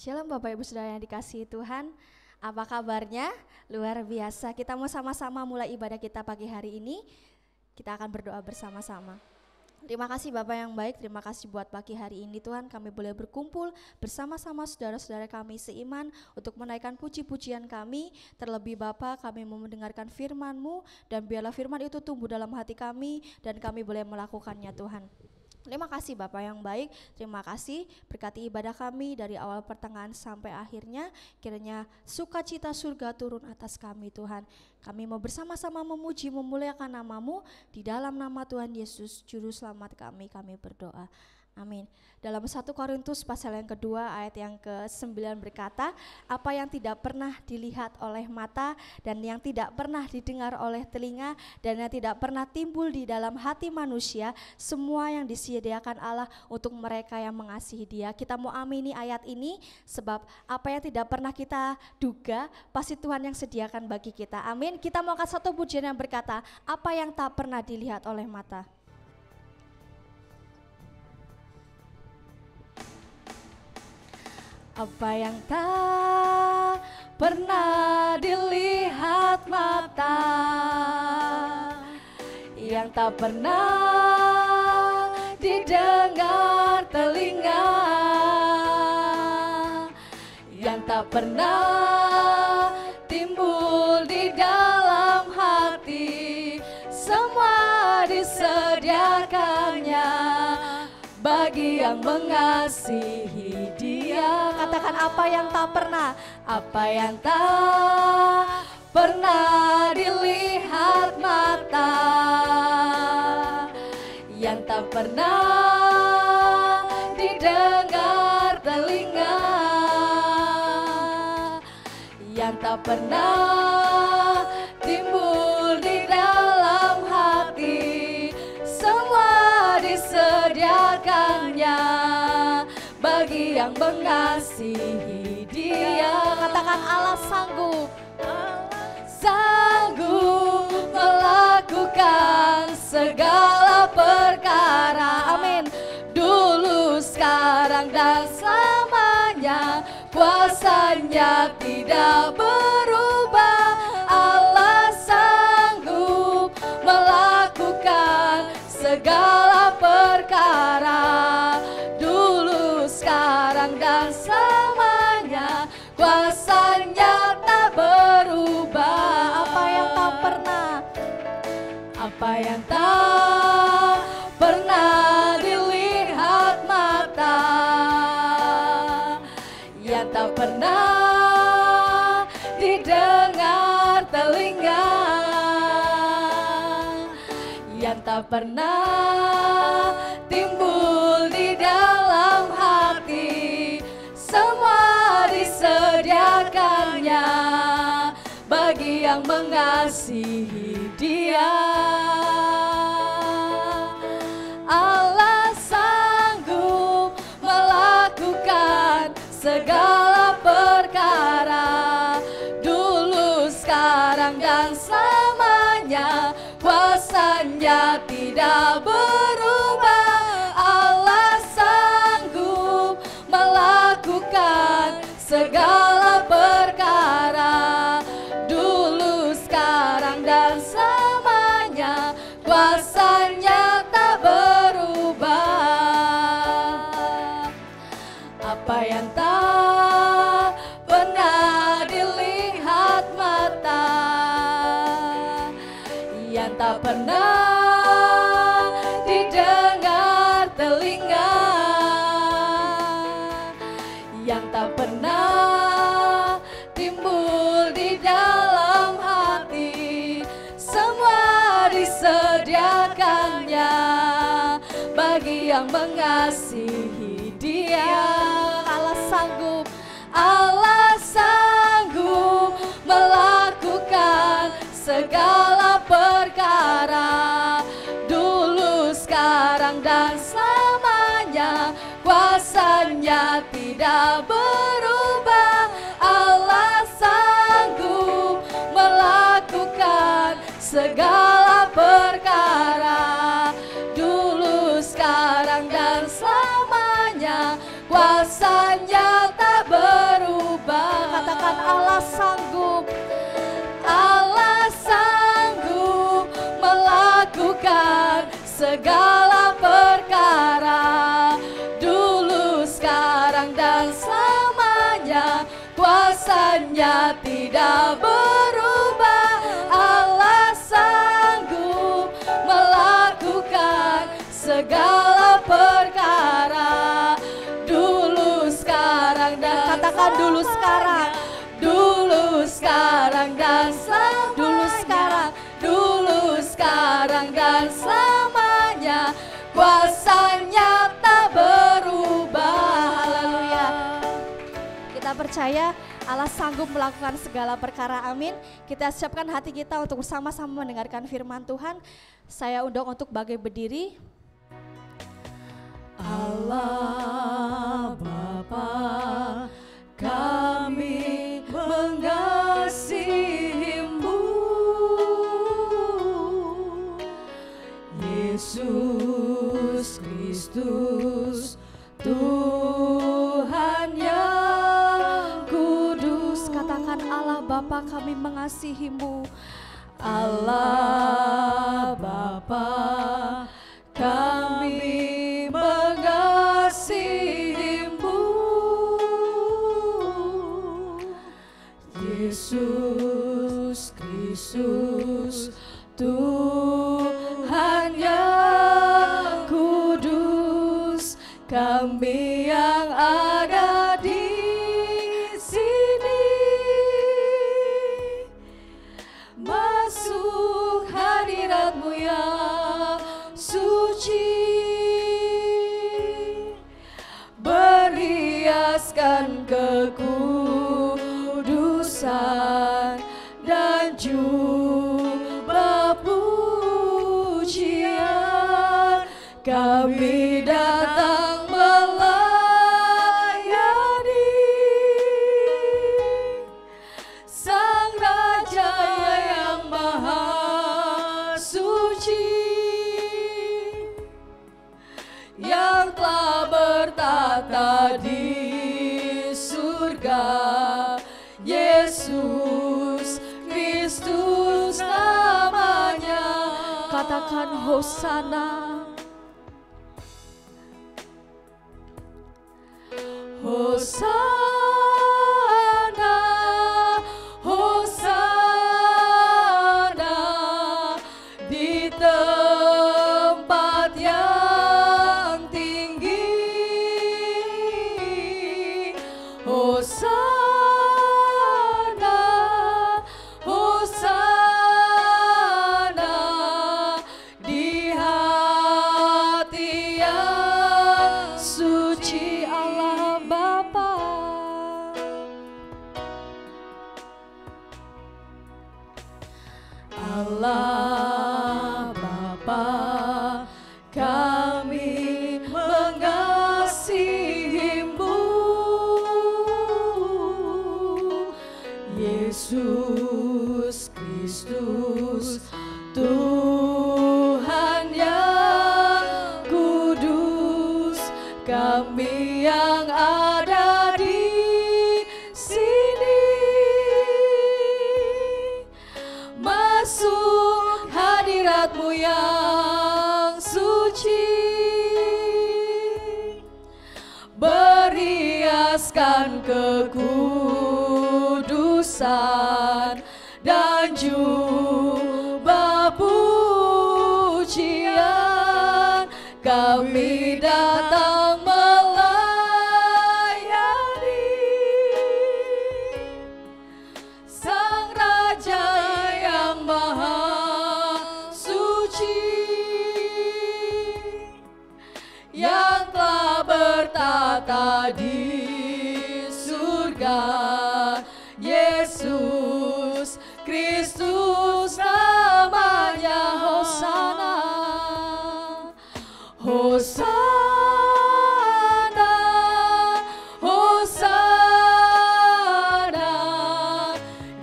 Shalom Bapak Ibu Saudara yang dikasihi Tuhan. Apa kabarnya? Luar biasa. Kita mau sama-sama mulai ibadah kita pagi hari ini. Kita akan berdoa bersama-sama. Terima kasih Bapak yang baik, terima kasih buat pagi hari ini Tuhan. Kami boleh berkumpul bersama-sama saudara-saudara kami seiman untuk menaikkan puji-pujian kami. Terlebih Bapak, kami mau mendengarkan firman-Mu dan biarlah firman itu tumbuh dalam hati kami dan kami boleh melakukannya Tuhan. Terima kasih Bapak yang baik, terima kasih berkati ibadah kami dari awal pertengahan sampai akhirnya. Kiranya sukacita surga turun atas kami Tuhan. Kami mau bersama-sama memuji, memuliakan nama-Mu. Di dalam nama Tuhan Yesus, Juru Selamat kami berdoa. Amin. Dalam 1 Korintus pasal yang kedua ayat yang ke-9 berkata, apa yang tidak pernah dilihat oleh mata dan yang tidak pernah didengar oleh telinga dan yang tidak pernah timbul di dalam hati manusia, semua yang disediakan Allah untuk mereka yang mengasihi Dia. Kita mau amini ayat ini sebab apa yang tidak pernah kita duga pasti Tuhan yang sediakan bagi kita. Amin. Kita mau kasih satu pujian yang berkata, apa yang tak pernah dilihat oleh mata. Apa yang tak pernah dilihat mata, yang tak pernah didengar telinga, yang tak pernah timbul di dalam hati, semua disediakannya bagi yang mengasihi Dia. Katakan apa yang tak pernah, apa yang tak pernah dilihat mata, yang tak pernah didengar telinga, yang tak pernah timbul di dalam hati, semua disediakannya bagi yang mengasihi Dia. Katakan Allah sanggup, sanggup melakukan segala perkara. Amin. Dulu, sekarang dan selamanya, kuasanya tidak berubah. Allah sanggup melakukan segala perkara. Dulu, sekarang dan selamanya, kuasanya tak berubah. Apa yang tak pernah, apa yang tak pernah dilihat mata, yang tak pernah didengar telinga, yang tak pernah timbul di dalam hati, semua disediakannya bagi yang mengasihi Dia. Allah sanggup melakukan segala perkara. Dulu, sekarang dan selamanya, kuasanya tidak berubah. Allah sanggup melakukan segala perkara. Dulu, sekarang dan selamanya, kuasanya tak berubah. Apa yang tak pernah dilihat mata, yang tak pernah didengar telinga, yang tak pernah timbul di dalam hati, semua disediakannya bagi yang mengasihi Dia. Allah sanggup, Allah sanggup melakukan segala perkara. Dulu, sekarang dan selamanya, kuasanya tidak berubah. Allah sanggup melakukan segala perkara. Dulu, sekarang dan selamanya, kuasanya tak ber segala perkara, dulu, sekarang, dan selamanya. Kuasanya tidak berubah, Allah sanggup melakukan segala perkara, dulu, sekarang, dan katakan dulu, sekarang, dulu, sekarang, dan selamanya. Dulu, sekarang, dulu, sekarang, dan selamanya. Kuasanya tak berubah. Haleluya. Kita percaya Allah sanggup melakukan segala perkara, amin. Kita siapkan hati kita untuk bersama-sama mendengarkan firman Tuhan. Saya undang untuk bangkit berdiri. Allah Bapa, kami mengasihi-Mu, Yesus Kristus, Tuhan yang kudus. Katakan, Allah Bapa, kami mengasihi-Mu. Allah Bapa, kami mengasihi-Mu, Yesus Kristus, Tuhan yang kudus. Kami yang ada di sini masuk hadirat-Mu yang suci, berhiaskan kekudusan dan jubah pujian. Kami datang melayani Sang Raja yang Maha Suci, yang telah bertata di surga. Yesus Kristus namanya. Katakan Hosana, Hosana, Hosana di tempat yang tinggi. Hosana, Hosana di hati yang suci. Allah Bapa, Allah Bapa, kami mengasihi-Mu, Yesus Kristus, Tuhan yang kudus. Kami yang ada di sini masuk hadirat-Mu yang suci, berhiaskan kekudusan dan jubah pujian. Kami datang melayani Sang Raja yang Maha Suci, yang telah bertata di surga. Yesus Kristus namanya. Hosana, Hosana, Hosana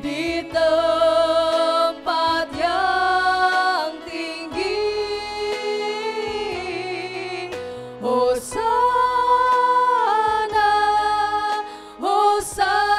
di tempat yang tinggi. Hosana, Hosana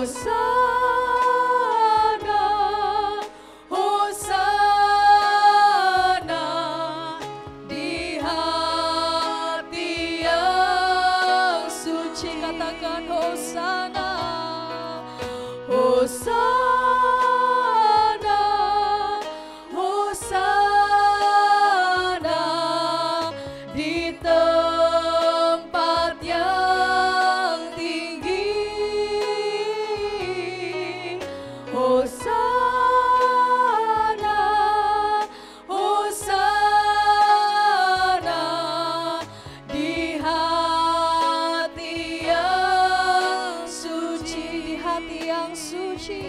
Hosana, Hosana di hati yang suci. Katakan Hosana, Hosana, Hosana di tempat yang tinggi. Hosana, Hosana di hati yang suci, di hati yang suci,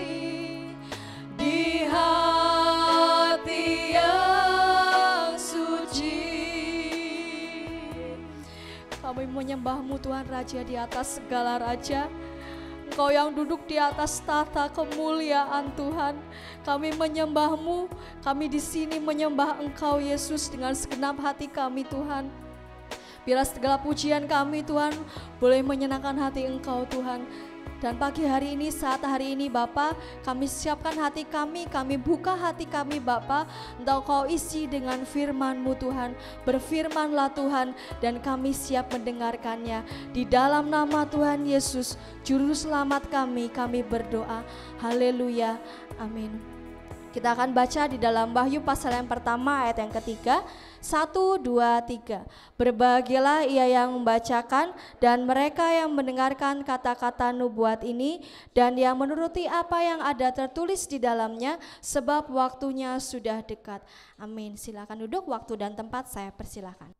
di hati yang suci. Kami menyembah-Mu Tuhan Raja di atas segala raja. Engkau yang duduk di atas tahta kemuliaan Tuhan. Kami menyembah-Mu, kami di sini menyembah Engkau Yesus dengan segenap hati kami Tuhan. Biarlah segala pujian kami Tuhan boleh menyenangkan hati Engkau Tuhan. Dan pagi hari ini, saat hari ini Bapa, kami siapkan hati kami buka hati kami Bapa, untuk Kau isi dengan firman-Mu Tuhan. Berfirmanlah Tuhan, dan kami siap mendengarkannya. Di dalam nama Tuhan Yesus, Juru Selamat kami berdoa. Haleluya, amin. Kita akan baca di dalam Wahyu pasal yang pertama ayat yang ketiga. 1, 2, 3. Berbahagialah ia yang membacakan dan mereka yang mendengarkan kata-kata nubuat ini dan yang menuruti apa yang ada tertulis di dalamnya, sebab waktunya sudah dekat. Amin. Silakan duduk, waktu dan tempat saya persilakan.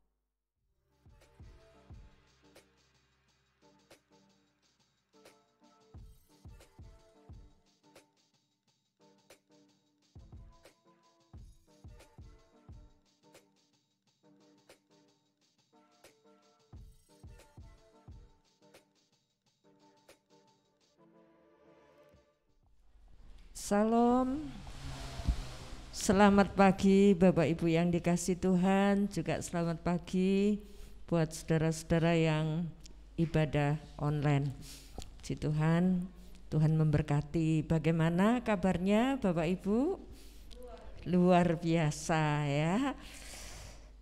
Salam, selamat pagi Bapak Ibu yang dikasihi Tuhan, juga selamat pagi buat saudara-saudara yang ibadah online. Puji Tuhan, Tuhan memberkati. Bagaimana kabarnya Bapak Ibu? Luar biasa ya.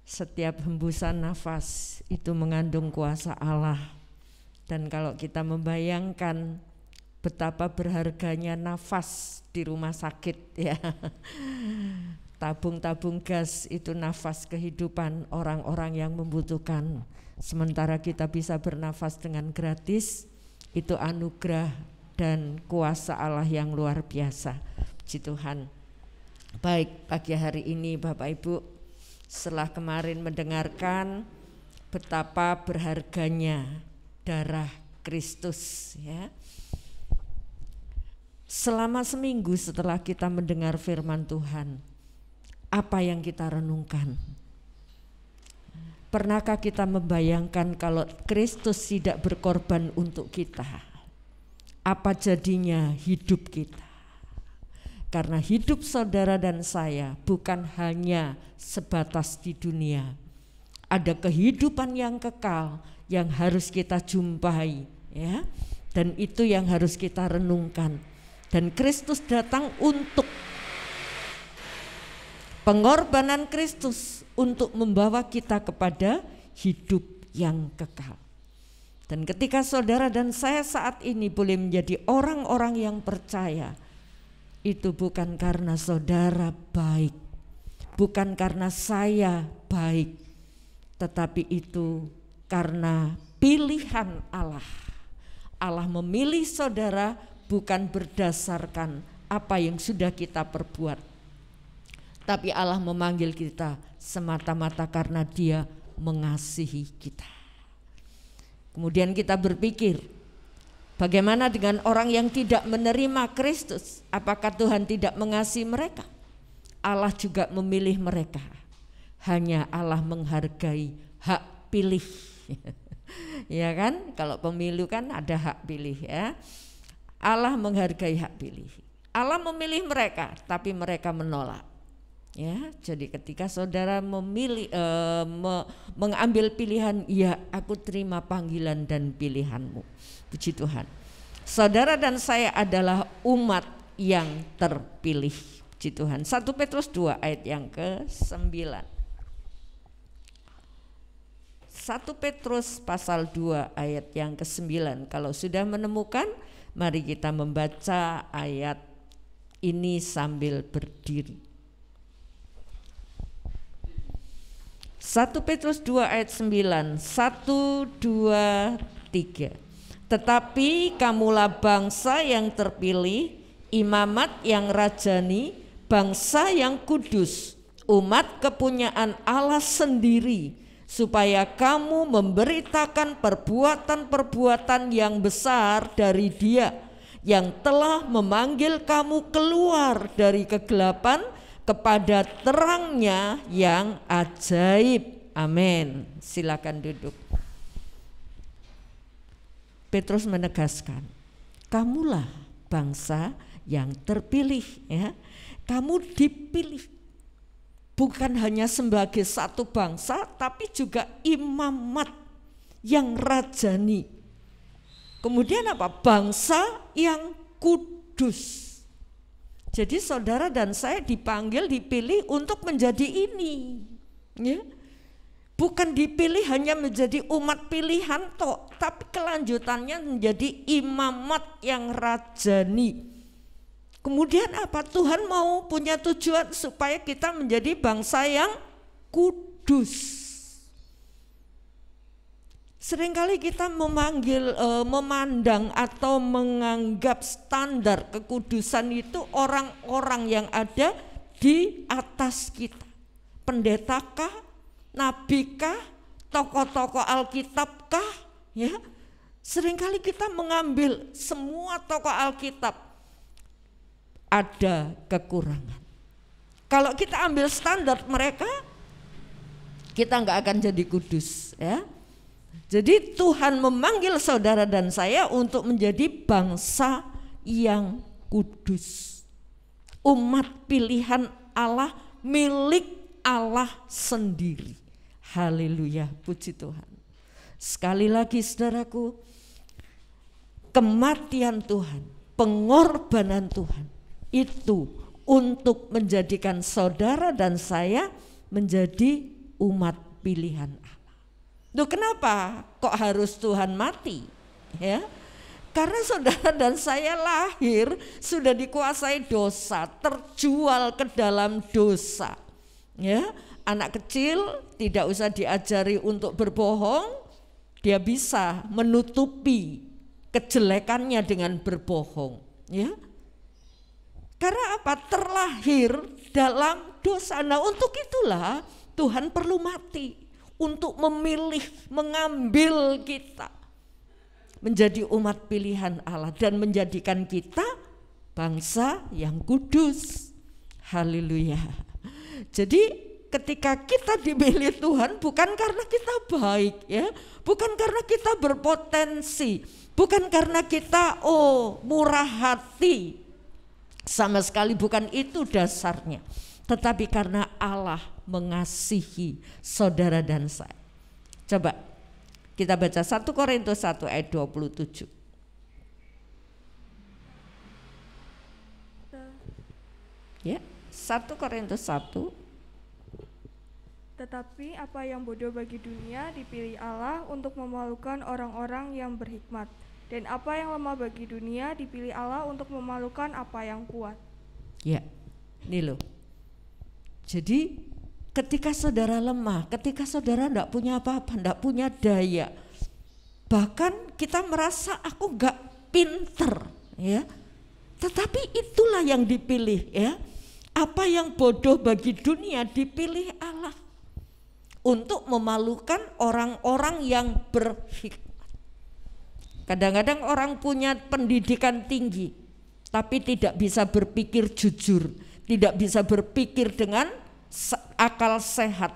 Setiap hembusan nafas itu mengandung kuasa Allah. Dan kalau kita membayangkan betapa berharganya nafas di rumah sakit ya. Tabung-tabung gas itu nafas kehidupan orang-orang yang membutuhkan. Sementara kita bisa bernafas dengan gratis, itu anugerah dan kuasa Allah yang luar biasa. Puji Tuhan. Baik, pagi hari ini Bapak Ibu, setelah kemarin mendengarkan betapa berharganya darah Kristus ya. Selama seminggu setelah kita mendengar firman Tuhan, apa yang kita renungkan? Pernahkah kita membayangkan kalau Kristus tidak berkorban untuk kita? Apa jadinya hidup kita? Karena hidup saudara dan saya bukan hanya sebatas di dunia. Ada kehidupan yang kekal yang harus kita jumpai ya. Dan itu yang harus kita renungkan. Dan Kristus datang untuk pengorbanan Kristus untuk membawa kita kepada hidup yang kekal. Dan ketika saudara dan saya saat ini boleh menjadi orang-orang yang percaya, itu bukan karena saudara baik, bukan karena saya baik, tetapi itu karena pilihan Allah. Allah memilih saudara bukan berdasarkan apa yang sudah kita perbuat, tapi Allah memanggil kita semata-mata karena Dia mengasihi kita. Kemudian kita berpikir, bagaimana dengan orang yang tidak menerima Kristus? Apakah Tuhan tidak mengasihi mereka? Allah juga memilih mereka. Hanya Allah menghargai hak pilih. Ya kan? Kalau pemilu kan ada hak pilih ya. Allah menghargai hak pilih. Allah memilih mereka, tapi mereka menolak. Ya, jadi ketika saudara memilih, mengambil pilihan, ya aku terima panggilan dan pilihanmu. Puji Tuhan. Saudara dan saya adalah umat yang terpilih. Puji Tuhan. 1 Petrus 2 ayat yang ke-9. 1 Petrus pasal 2 ayat yang ke-9. Kalau sudah menemukan, mari kita membaca ayat ini sambil berdiri. 1 Petrus 2 ayat 9. 1, 2, 3. Tetapi kamulah bangsa yang terpilih, imamat yang rajani, bangsa yang kudus, umat kepunyaan Allah sendiri, supaya kamu memberitakan perbuatan-perbuatan yang besar dari Dia yang telah memanggil kamu keluar dari kegelapan kepada terangnya yang ajaib. Amin. Silakan duduk. Petrus menegaskan, kamulah bangsa yang terpilih, ya. Kamu dipilih bukan hanya sebagai satu bangsa, tapi juga imamat yang rajani. Kemudian apa? Bangsa yang kudus. Jadi saudara dan saya dipanggil, dipilih untuk menjadi ini, ya. Bukan dipilih hanya menjadi umat pilihan toh, tapi kelanjutannya menjadi imamat yang rajani. Kemudian apa? Tuhan mau punya tujuan supaya kita menjadi bangsa yang kudus. Seringkali kita memandang atau menganggap standar kekudusan itu orang-orang yang ada di atas kita. Pendetakah, nabikah, tokoh-tokoh Alkitabkah, ya? Seringkali kita mengambil semua tokoh Alkitab ada kekurangan. Kalau kita ambil standar mereka, kita nggak akan jadi kudus, ya. Jadi Tuhan memanggil saudara dan saya untuk menjadi bangsa yang kudus, umat pilihan Allah, milik Allah sendiri. Haleluya, puji Tuhan. Sekali lagi saudaraku, kematian Tuhan, pengorbanan Tuhan itu untuk menjadikan saudara dan saya menjadi umat pilihan Allah. Loh, kenapa kok harus Tuhan mati? Ya, karena saudara dan saya lahir sudah dikuasai dosa, terjual ke dalam dosa. Ya, anak kecil tidak usah diajari untuk berbohong, dia bisa menutupi kejelekannya dengan berbohong. Ya, karena apa? Terlahir dalam dosa. Nah, untuk itulah Tuhan perlu mati untuk memilih, mengambil kita menjadi umat pilihan Allah dan menjadikan kita bangsa yang kudus. Haleluya. Jadi ketika kita dipilih Tuhan bukan karena kita baik, ya, bukan karena kita berpotensi, bukan karena kita murah hati. Sama sekali bukan itu dasarnya, tetapi karena Allah mengasihi saudara dan saya. Coba kita baca 1 Korintus 1 ayat 27. Ya, 1 Korintus 1. Tetapi apa yang bodoh bagi dunia dipilih Allah untuk memalukan orang-orang yang berhikmat. Dan apa yang lemah bagi dunia dipilih Allah untuk memalukan apa yang kuat. Ya, ini loh. Jadi ketika saudara lemah, ketika saudara enggak punya apa-apa, enggak punya daya, bahkan kita merasa aku enggak pinter, ya. Tetapi itulah yang dipilih, ya. Apa yang bodoh bagi dunia dipilih Allah untuk memalukan orang-orang yang berhikmat. Kadang-kadang orang punya pendidikan tinggi tapi tidak bisa berpikir jujur, tidak bisa berpikir dengan akal sehat.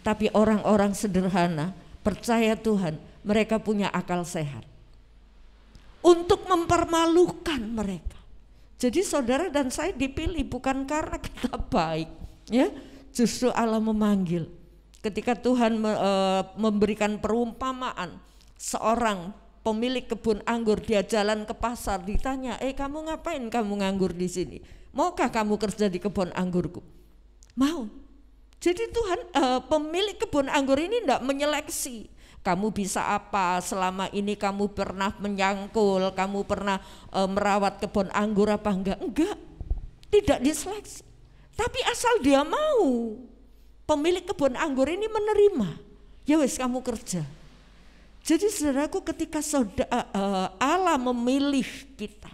Tapi orang-orang sederhana percaya Tuhan, mereka punya akal sehat untuk mempermalukan mereka. Jadi saudara dan saya dipilih bukan karena kita baik, ya. Justru Allah memanggil. Ketika Tuhan memberikan perumpamaan seorang pemilik kebun anggur, dia jalan ke pasar, ditanya, kamu ngapain kamu nganggur di sini? Maukah kamu kerja di kebun anggurku? Mau. Jadi Tuhan, pemilik kebun anggur ini tidak menyeleksi. Kamu bisa apa, selama ini kamu pernah menyangkul, kamu pernah merawat kebun anggur apa enggak? Enggak, tidak diseleksi. Tapi asal dia mau, pemilik kebun anggur ini menerima, ya wes kamu kerja. Jadi saudaraku, ketika Allah memilih kita,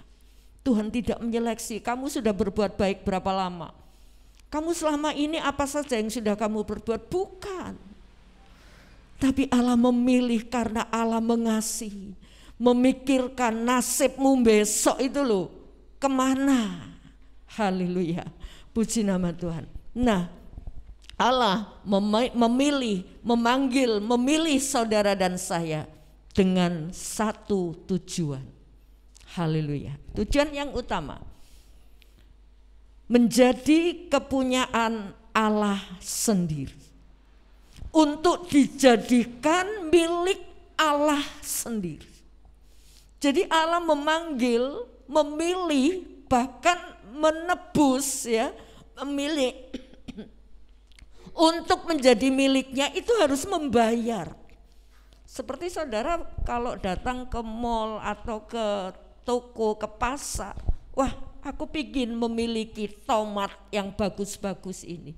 Tuhan tidak menyeleksi, kamu sudah berbuat baik berapa lama? Kamu selama ini apa saja yang sudah kamu berbuat? Bukan. Tapi Allah memilih karena Allah mengasihi, memikirkan nasibmu besok itu loh, kemana? Haleluya, puji nama Tuhan. Nah, Allah memilih saudara dan saya dengan satu tujuan. Haleluya. Tujuan yang utama, menjadi kepunyaan Allah sendiri, untuk dijadikan milik Allah sendiri. Jadi Allah memanggil, memilih, bahkan menebus, ya, memilih untuk menjadi miliknya itu harus membayar. Seperti saudara kalau datang ke mall atau ke toko, ke pasar, wah aku pingin memiliki tomat yang bagus-bagus ini,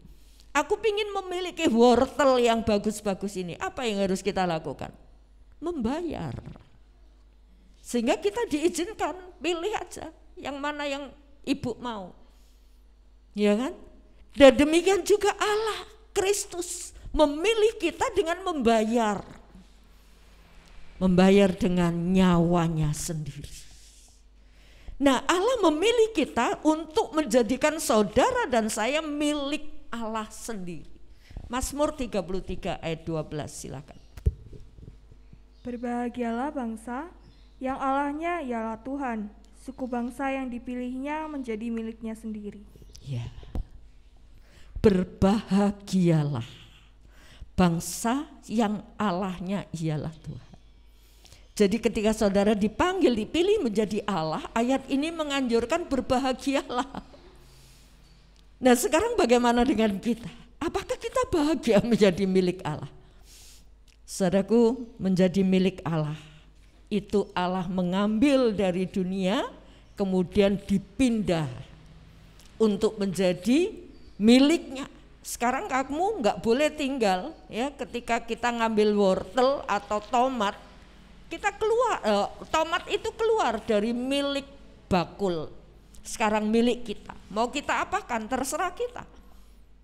aku pingin memiliki wortel yang bagus-bagus ini. Apa yang harus kita lakukan? Membayar. Sehingga kita diizinkan, pilih aja yang mana yang ibu mau, ya kan? Dan demikian juga Allah, Kristus memilih kita dengan membayar dengan nyawanya sendiri. Nah, Allah memilih kita untuk menjadikan saudara dan saya milik Allah sendiri. Mazmur 33 ayat 12, silakan. Berbahagialah bangsa yang Allahnya ialah Tuhan, suku bangsa yang dipilihnya menjadi miliknya sendiri. Ya. Berbahagialah bangsa yang Allahnya ialah Tuhan. Jadi ketika saudara dipanggil, dipilih menjadi Allah, ayat ini menganjurkan berbahagialah. Nah, sekarang bagaimana dengan kita? Apakah kita bahagia menjadi milik Allah? Saudaraku, menjadi milik Allah, itu Allah mengambil dari dunia, kemudian dipindah untuk menjadi miliknya. Sekarang kamu nggak boleh tinggal, ya, ketika kita ngambil wortel atau tomat, kita keluar, tomat itu keluar dari milik bakul, sekarang milik kita. Mau kita apakan terserah kita,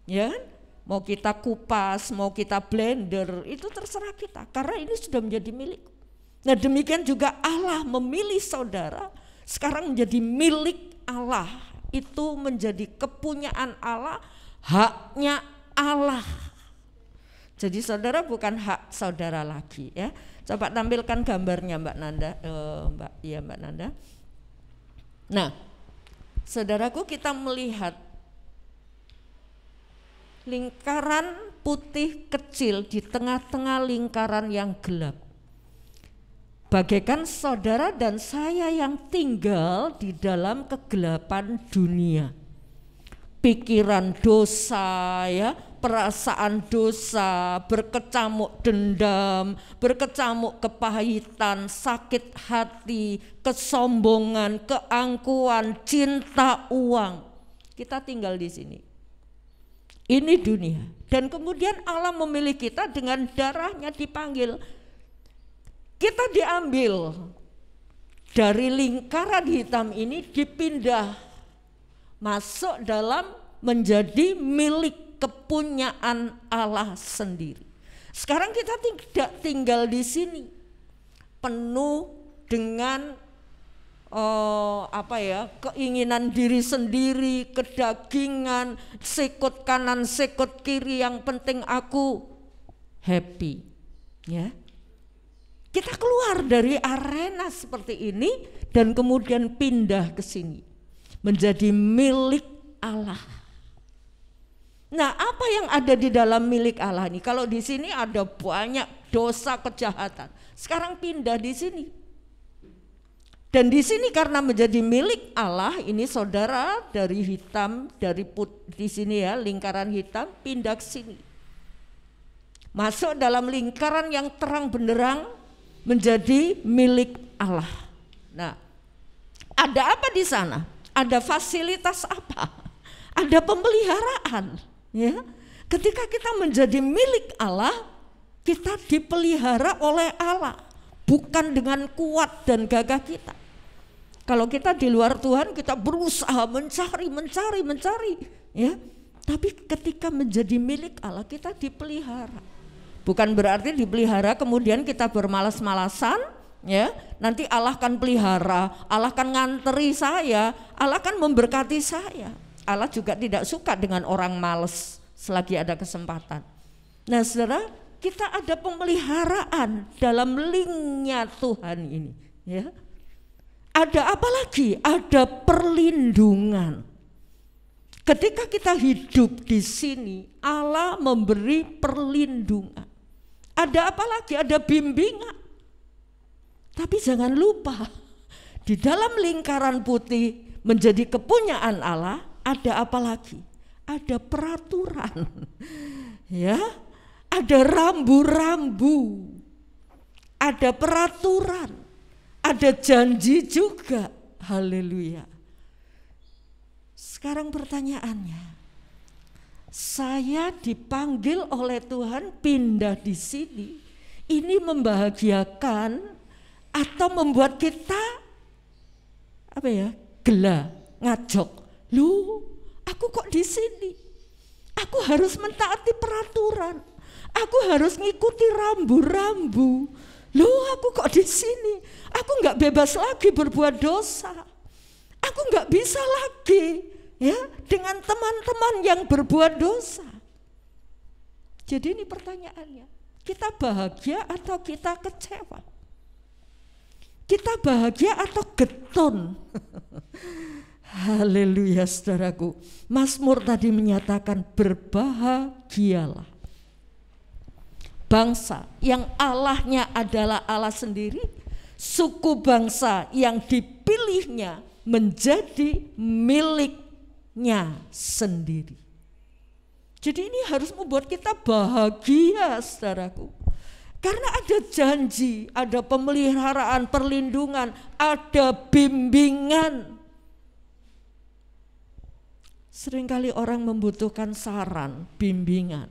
ya kan? Mau kita kupas, mau kita blender, itu terserah kita, karena ini sudah menjadi milik. Nah, demikian juga Allah memilih saudara, sekarang menjadi milik Allah, itu menjadi kepunyaan Allah, haknya Allah. Jadi saudara bukan hak saudara lagi, ya. Coba tampilkan gambarnya Mbak Nanda, Mbak Nanda. Nah, saudaraku, kita melihat lingkaran putih kecil di tengah-tengah lingkaran yang gelap. Bagaikan saudara dan saya yang tinggal di dalam kegelapan dunia. Pikiran dosa, ya, perasaan dosa, berkecamuk dendam, berkecamuk kepahitan, sakit hati, kesombongan, keangkuhan, cinta uang. Kita tinggal di sini. Ini dunia. Dan kemudian Allah memilih kita dengan darahnya dipanggil. Kita diambil dari lingkaran hitam ini, dipindah masuk dalam menjadi milik kepunyaan Allah sendiri. Sekarang kita tidak tinggal di sini penuh dengan keinginan diri sendiri, kedagingan, sikut kanan, sikut kiri, yang penting aku happy, ya. Kita keluar dari arena seperti ini dan kemudian pindah ke sini menjadi milik Allah. Nah, apa yang ada di dalam milik Allah ini? Kalau di sini ada banyak dosa kejahatan, sekarang pindah di sini Dan di sini karena menjadi milik Allah, ini saudara dari hitam, dari di sini ya, lingkaran hitam pindah ke sini. Masuk dalam lingkaran yang terang benderang menjadi milik Allah. Nah, ada apa di sana? Ada fasilitas apa? Ada pemeliharaan, ya. Ketika kita menjadi milik Allah, kita dipelihara oleh Allah, bukan dengan kuat dan gagah kita. Kalau kita di luar Tuhan, kita berusaha mencari, ya. Tapi ketika menjadi milik Allah, kita dipelihara. Bukan berarti dipelihara kemudian kita bermalas-malasan, ya. Nanti Allah akan pelihara, Allah akan nganteri saya, Allah akan memberkati saya. Allah juga tidak suka dengan orang malas selagi ada kesempatan. Nah, saudara, kita ada pemeliharaan dalam linknya Tuhan ini, ya. Ada apa lagi? Ada perlindungan. Ketika kita hidup di sini, Allah memberi perlindungan. Ada apa lagi? Ada bimbingan. Tapi jangan lupa, di dalam lingkaran putih menjadi kepunyaan Allah, ada apa lagi? Ada peraturan. Ya, ada rambu-rambu. Ada peraturan. Ada janji juga, haleluya. Sekarang pertanyaannya, saya dipanggil oleh Tuhan pindah di sini, ini membahagiakan atau membuat kita gela, ngajok. Lu, aku kok di sini? Aku harus mentaati peraturan. Aku harus ngikuti rambu-rambu. Loh, aku kok di sini? Aku nggak bebas lagi berbuat dosa. Aku nggak bisa lagi, ya, dengan teman-teman yang berbuat dosa. Jadi ini pertanyaannya, kita bahagia atau kita kecewa? Kita bahagia atau getun? Haleluya, saudaraku. Mazmur tadi menyatakan berbahagialah bangsa yang Allahnya adalah Allah sendiri, suku bangsa yang dipilihnya menjadi miliknya sendiri. Jadi ini harus membuat kita bahagia, saudaraku. Karena ada janji, ada pemeliharaan, perlindungan, ada bimbingan. Seringkali orang membutuhkan saran, bimbingan.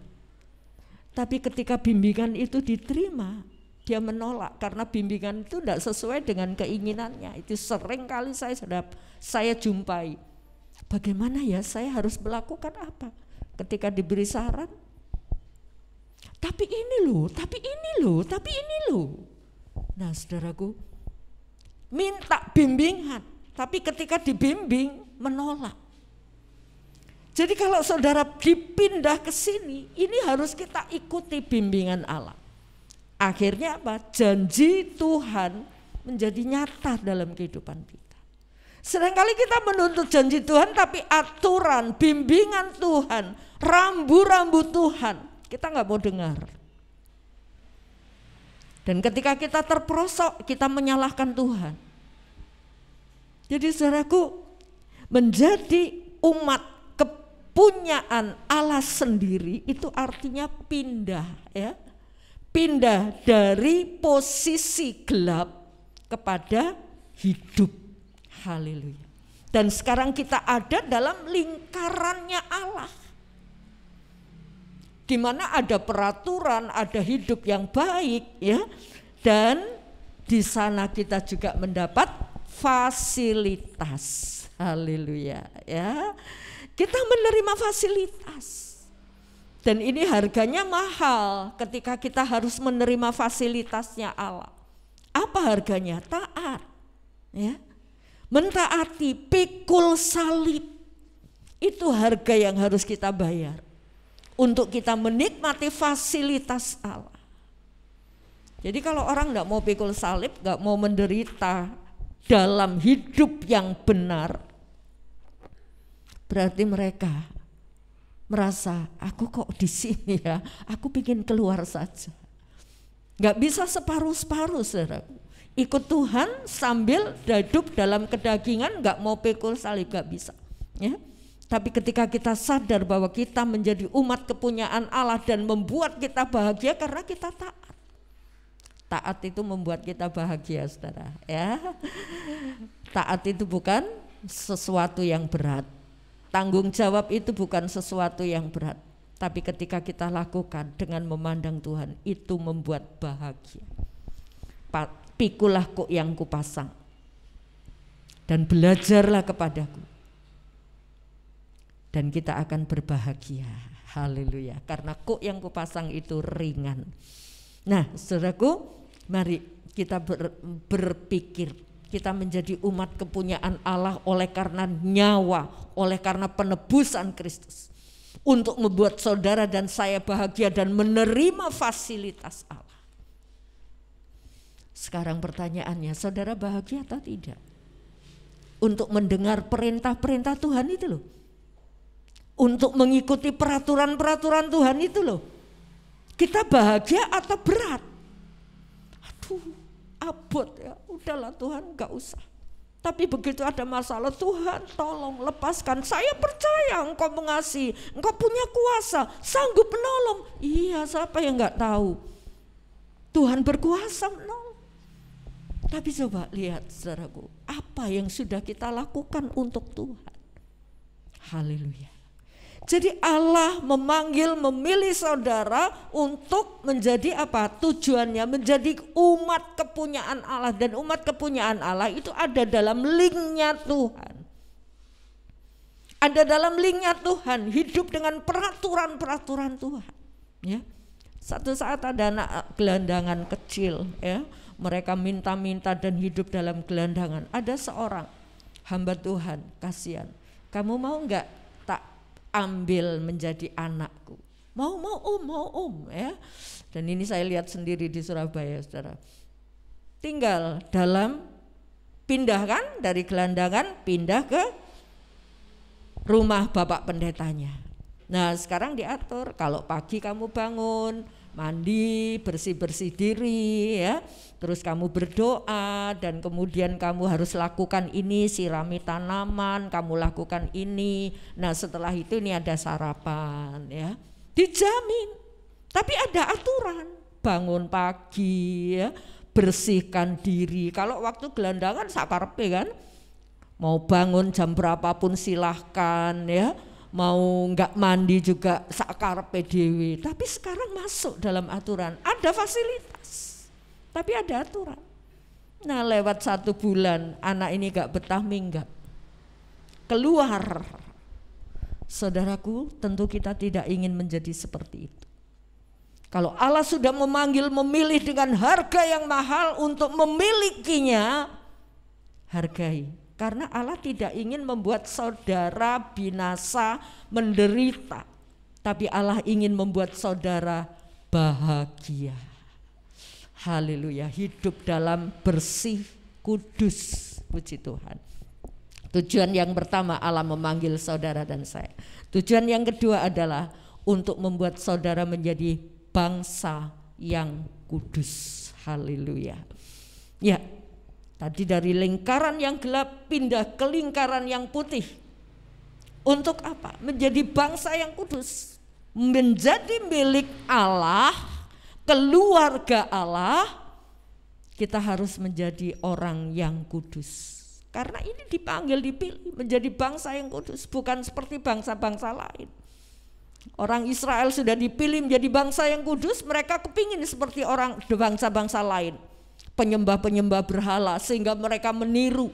Tapi ketika bimbingan itu diterima, dia menolak karena bimbingan itu tidak sesuai dengan keinginannya. Itu sering kali saya jumpai. Bagaimana ya saya harus melakukan apa ketika diberi saran? Tapi ini loh. Nah, saudaraku, minta bimbingan, tapi ketika dibimbing menolak. Jadi kalau saudara dipindah ke sini, ini harus kita ikuti bimbingan Allah. Akhirnya apa? Janji Tuhan menjadi nyata dalam kehidupan kita. Seringkali kita menuntut janji Tuhan, tapi aturan, bimbingan Tuhan, rambu-rambu Tuhan, kita nggak mau dengar. Dan ketika kita terperosok, kita menyalahkan Tuhan. Jadi saudaraku, menjadi umat kepunyaan Allah sendiri itu artinya pindah, ya. Pindah dari posisi gelap kepada hidup. Haleluya. Dan sekarang kita ada dalam lingkarannya Allah, di mana ada peraturan, ada hidup yang baik, ya. Dan di sana kita juga mendapat fasilitas. Haleluya, ya. Kita menerima fasilitas. Dan ini harganya mahal ketika kita harus menerima fasilitasnya Allah. Apa harganya? Taat, ya. Mentaati, pikul salib. Itu harga yang harus kita bayar untuk kita menikmati fasilitas Allah. Jadi kalau orang enggak mau pikul salib, enggak mau menderita dalam hidup yang benar, berarti mereka merasa, aku kok di sini ya, aku ingin keluar saja. Enggak bisa separuh-separuh, saudara. Ikut Tuhan sambil hidup dalam kedagingan, nggak mau pikul salib, nggak bisa. Ya. Tapi ketika kita sadar bahwa kita menjadi umat kepunyaan Allah dan membuat kita bahagia karena kita taat. Taat itu membuat kita bahagia, saudara. Ya. Taat itu bukan sesuatu yang berat. Tanggung jawab itu bukan sesuatu yang berat. Tapi ketika kita lakukan dengan memandang Tuhan, itu membuat bahagia. Pikulah kuk yang kupasang dan belajarlah kepadaku, dan kita akan berbahagia. Haleluya. Karena kuk yang kupasang itu ringan. Nah, saudaraku, mari kita berpikir, kita menjadi umat kepunyaan Allah oleh karena nyawa, oleh karena penebusan Kristus, untuk membuat saudara dan saya bahagia dan menerima fasilitas Allah. Sekarang pertanyaannya, saudara bahagia atau tidak? Untuk mendengar perintah-perintah Tuhan itu loh. Untuk mengikuti peraturan-peraturan Tuhan itu loh. Kita bahagia atau berat? Aduh, abot ya, udahlah Tuhan, gak usah. Tapi begitu ada masalah, Tuhan tolong lepaskan, saya percaya Engkau mengasihi, Engkau punya kuasa, sanggup menolong. Iya, siapa yang gak tahu Tuhan berkuasa menolong. Tapi coba lihat saudaraku, apa yang sudah kita lakukan untuk Tuhan. Haleluya. Jadi Allah memanggil, memilih saudara untuk menjadi apa? Tujuannya menjadi umat kepunyaan Allah. Dan umat kepunyaan Allah itu ada dalam linknya Tuhan. Ada dalam linknya Tuhan, hidup dengan peraturan-peraturan Tuhan. Ya. Satu saat ada anak gelandangan kecil, ya. Mereka minta-minta dan hidup dalam gelandangan. Ada seorang hamba Tuhan, kasihan. Kamu mau enggak tak ambil menjadi anakku? Mau om, ya. Dan ini saya lihat sendiri di Surabaya, saudara. Tinggal dalam pindah kan dari gelandangan pindah ke rumah bapak pendetanya. Nah sekarang diatur, kalau pagi kamu bangun, mandi, bersih-bersih diri ya, terus kamu berdoa dan kemudian kamu harus lakukan ini, sirami tanaman, kamu lakukan ini. Nah setelah itu ini ada sarapan ya, dijamin. Tapi ada aturan, bangun pagi ya, bersihkan diri. Kalau waktu gelandangan sakarepe kan, mau bangun jam berapapun silahkan ya, mau enggak mandi juga sakarepe dhewe. Tapi sekarang masuk dalam aturan, ada fasilitas, tapi ada aturan. Nah lewat 1 bulan anak ini enggak betah minggat, keluar. Saudaraku, tentu kita tidak ingin menjadi seperti itu. Kalau Allah sudah memanggil, memilih dengan harga yang mahal untuk memilikinya, hargai. Karena Allah tidak ingin membuat saudara binasa, menderita, tapi Allah ingin membuat saudara bahagia. Haleluya, hidup dalam bersih, kudus, puji Tuhan. Tujuan yang pertama Allah memanggil saudara dan saya. Tujuan yang kedua adalah untuk membuat saudara menjadi bangsa yang kudus. Haleluya. Ya, tadi dari lingkaran yang gelap pindah ke lingkaran yang putih. Untuk apa? Menjadi bangsa yang kudus, menjadi milik Allah, keluarga Allah. Kita harus menjadi orang yang kudus. Karena ini dipanggil, dipilih menjadi bangsa yang kudus, bukan seperti bangsa-bangsa lain. Orang Israel sudah dipilih menjadi bangsa yang kudus, mereka kepingin seperti orang bangsa-bangsa lain, penyembah-penyembah berhala, sehingga mereka meniru.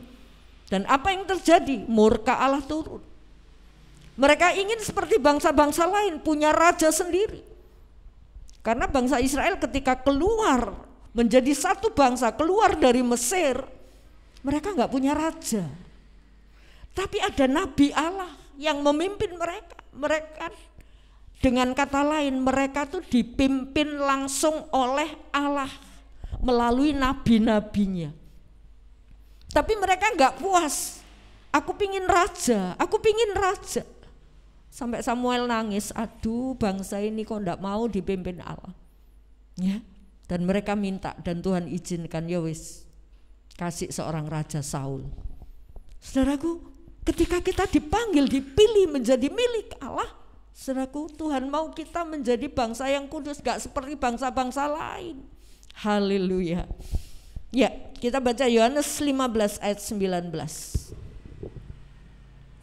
Dan apa yang terjadi? Murka Allah turun. Mereka ingin seperti bangsa-bangsa lain, punya raja sendiri. Karena bangsa Israel ketika keluar menjadi satu bangsa, keluar dari Mesir, mereka enggak punya raja. Tapi ada nabi Allah yang memimpin mereka. Mereka, dengan kata lain, mereka tuh dipimpin langsung oleh Allah melalui nabi-nabinya. Tapi mereka enggak puas. Aku pingin raja, aku pingin raja. Sampai Samuel nangis, aduh bangsa ini kok enggak mau dipimpin Allah. Ya. Dan mereka minta dan Tuhan izinkan, ya wis, kasih seorang Raja Saul. Saudaraku, ketika kita dipanggil, dipilih menjadi milik Allah, saudaraku, Tuhan mau kita menjadi bangsa yang kudus, gak seperti bangsa-bangsa lain. Haleluya. Ya, kita baca Yohanes 15 ayat 19.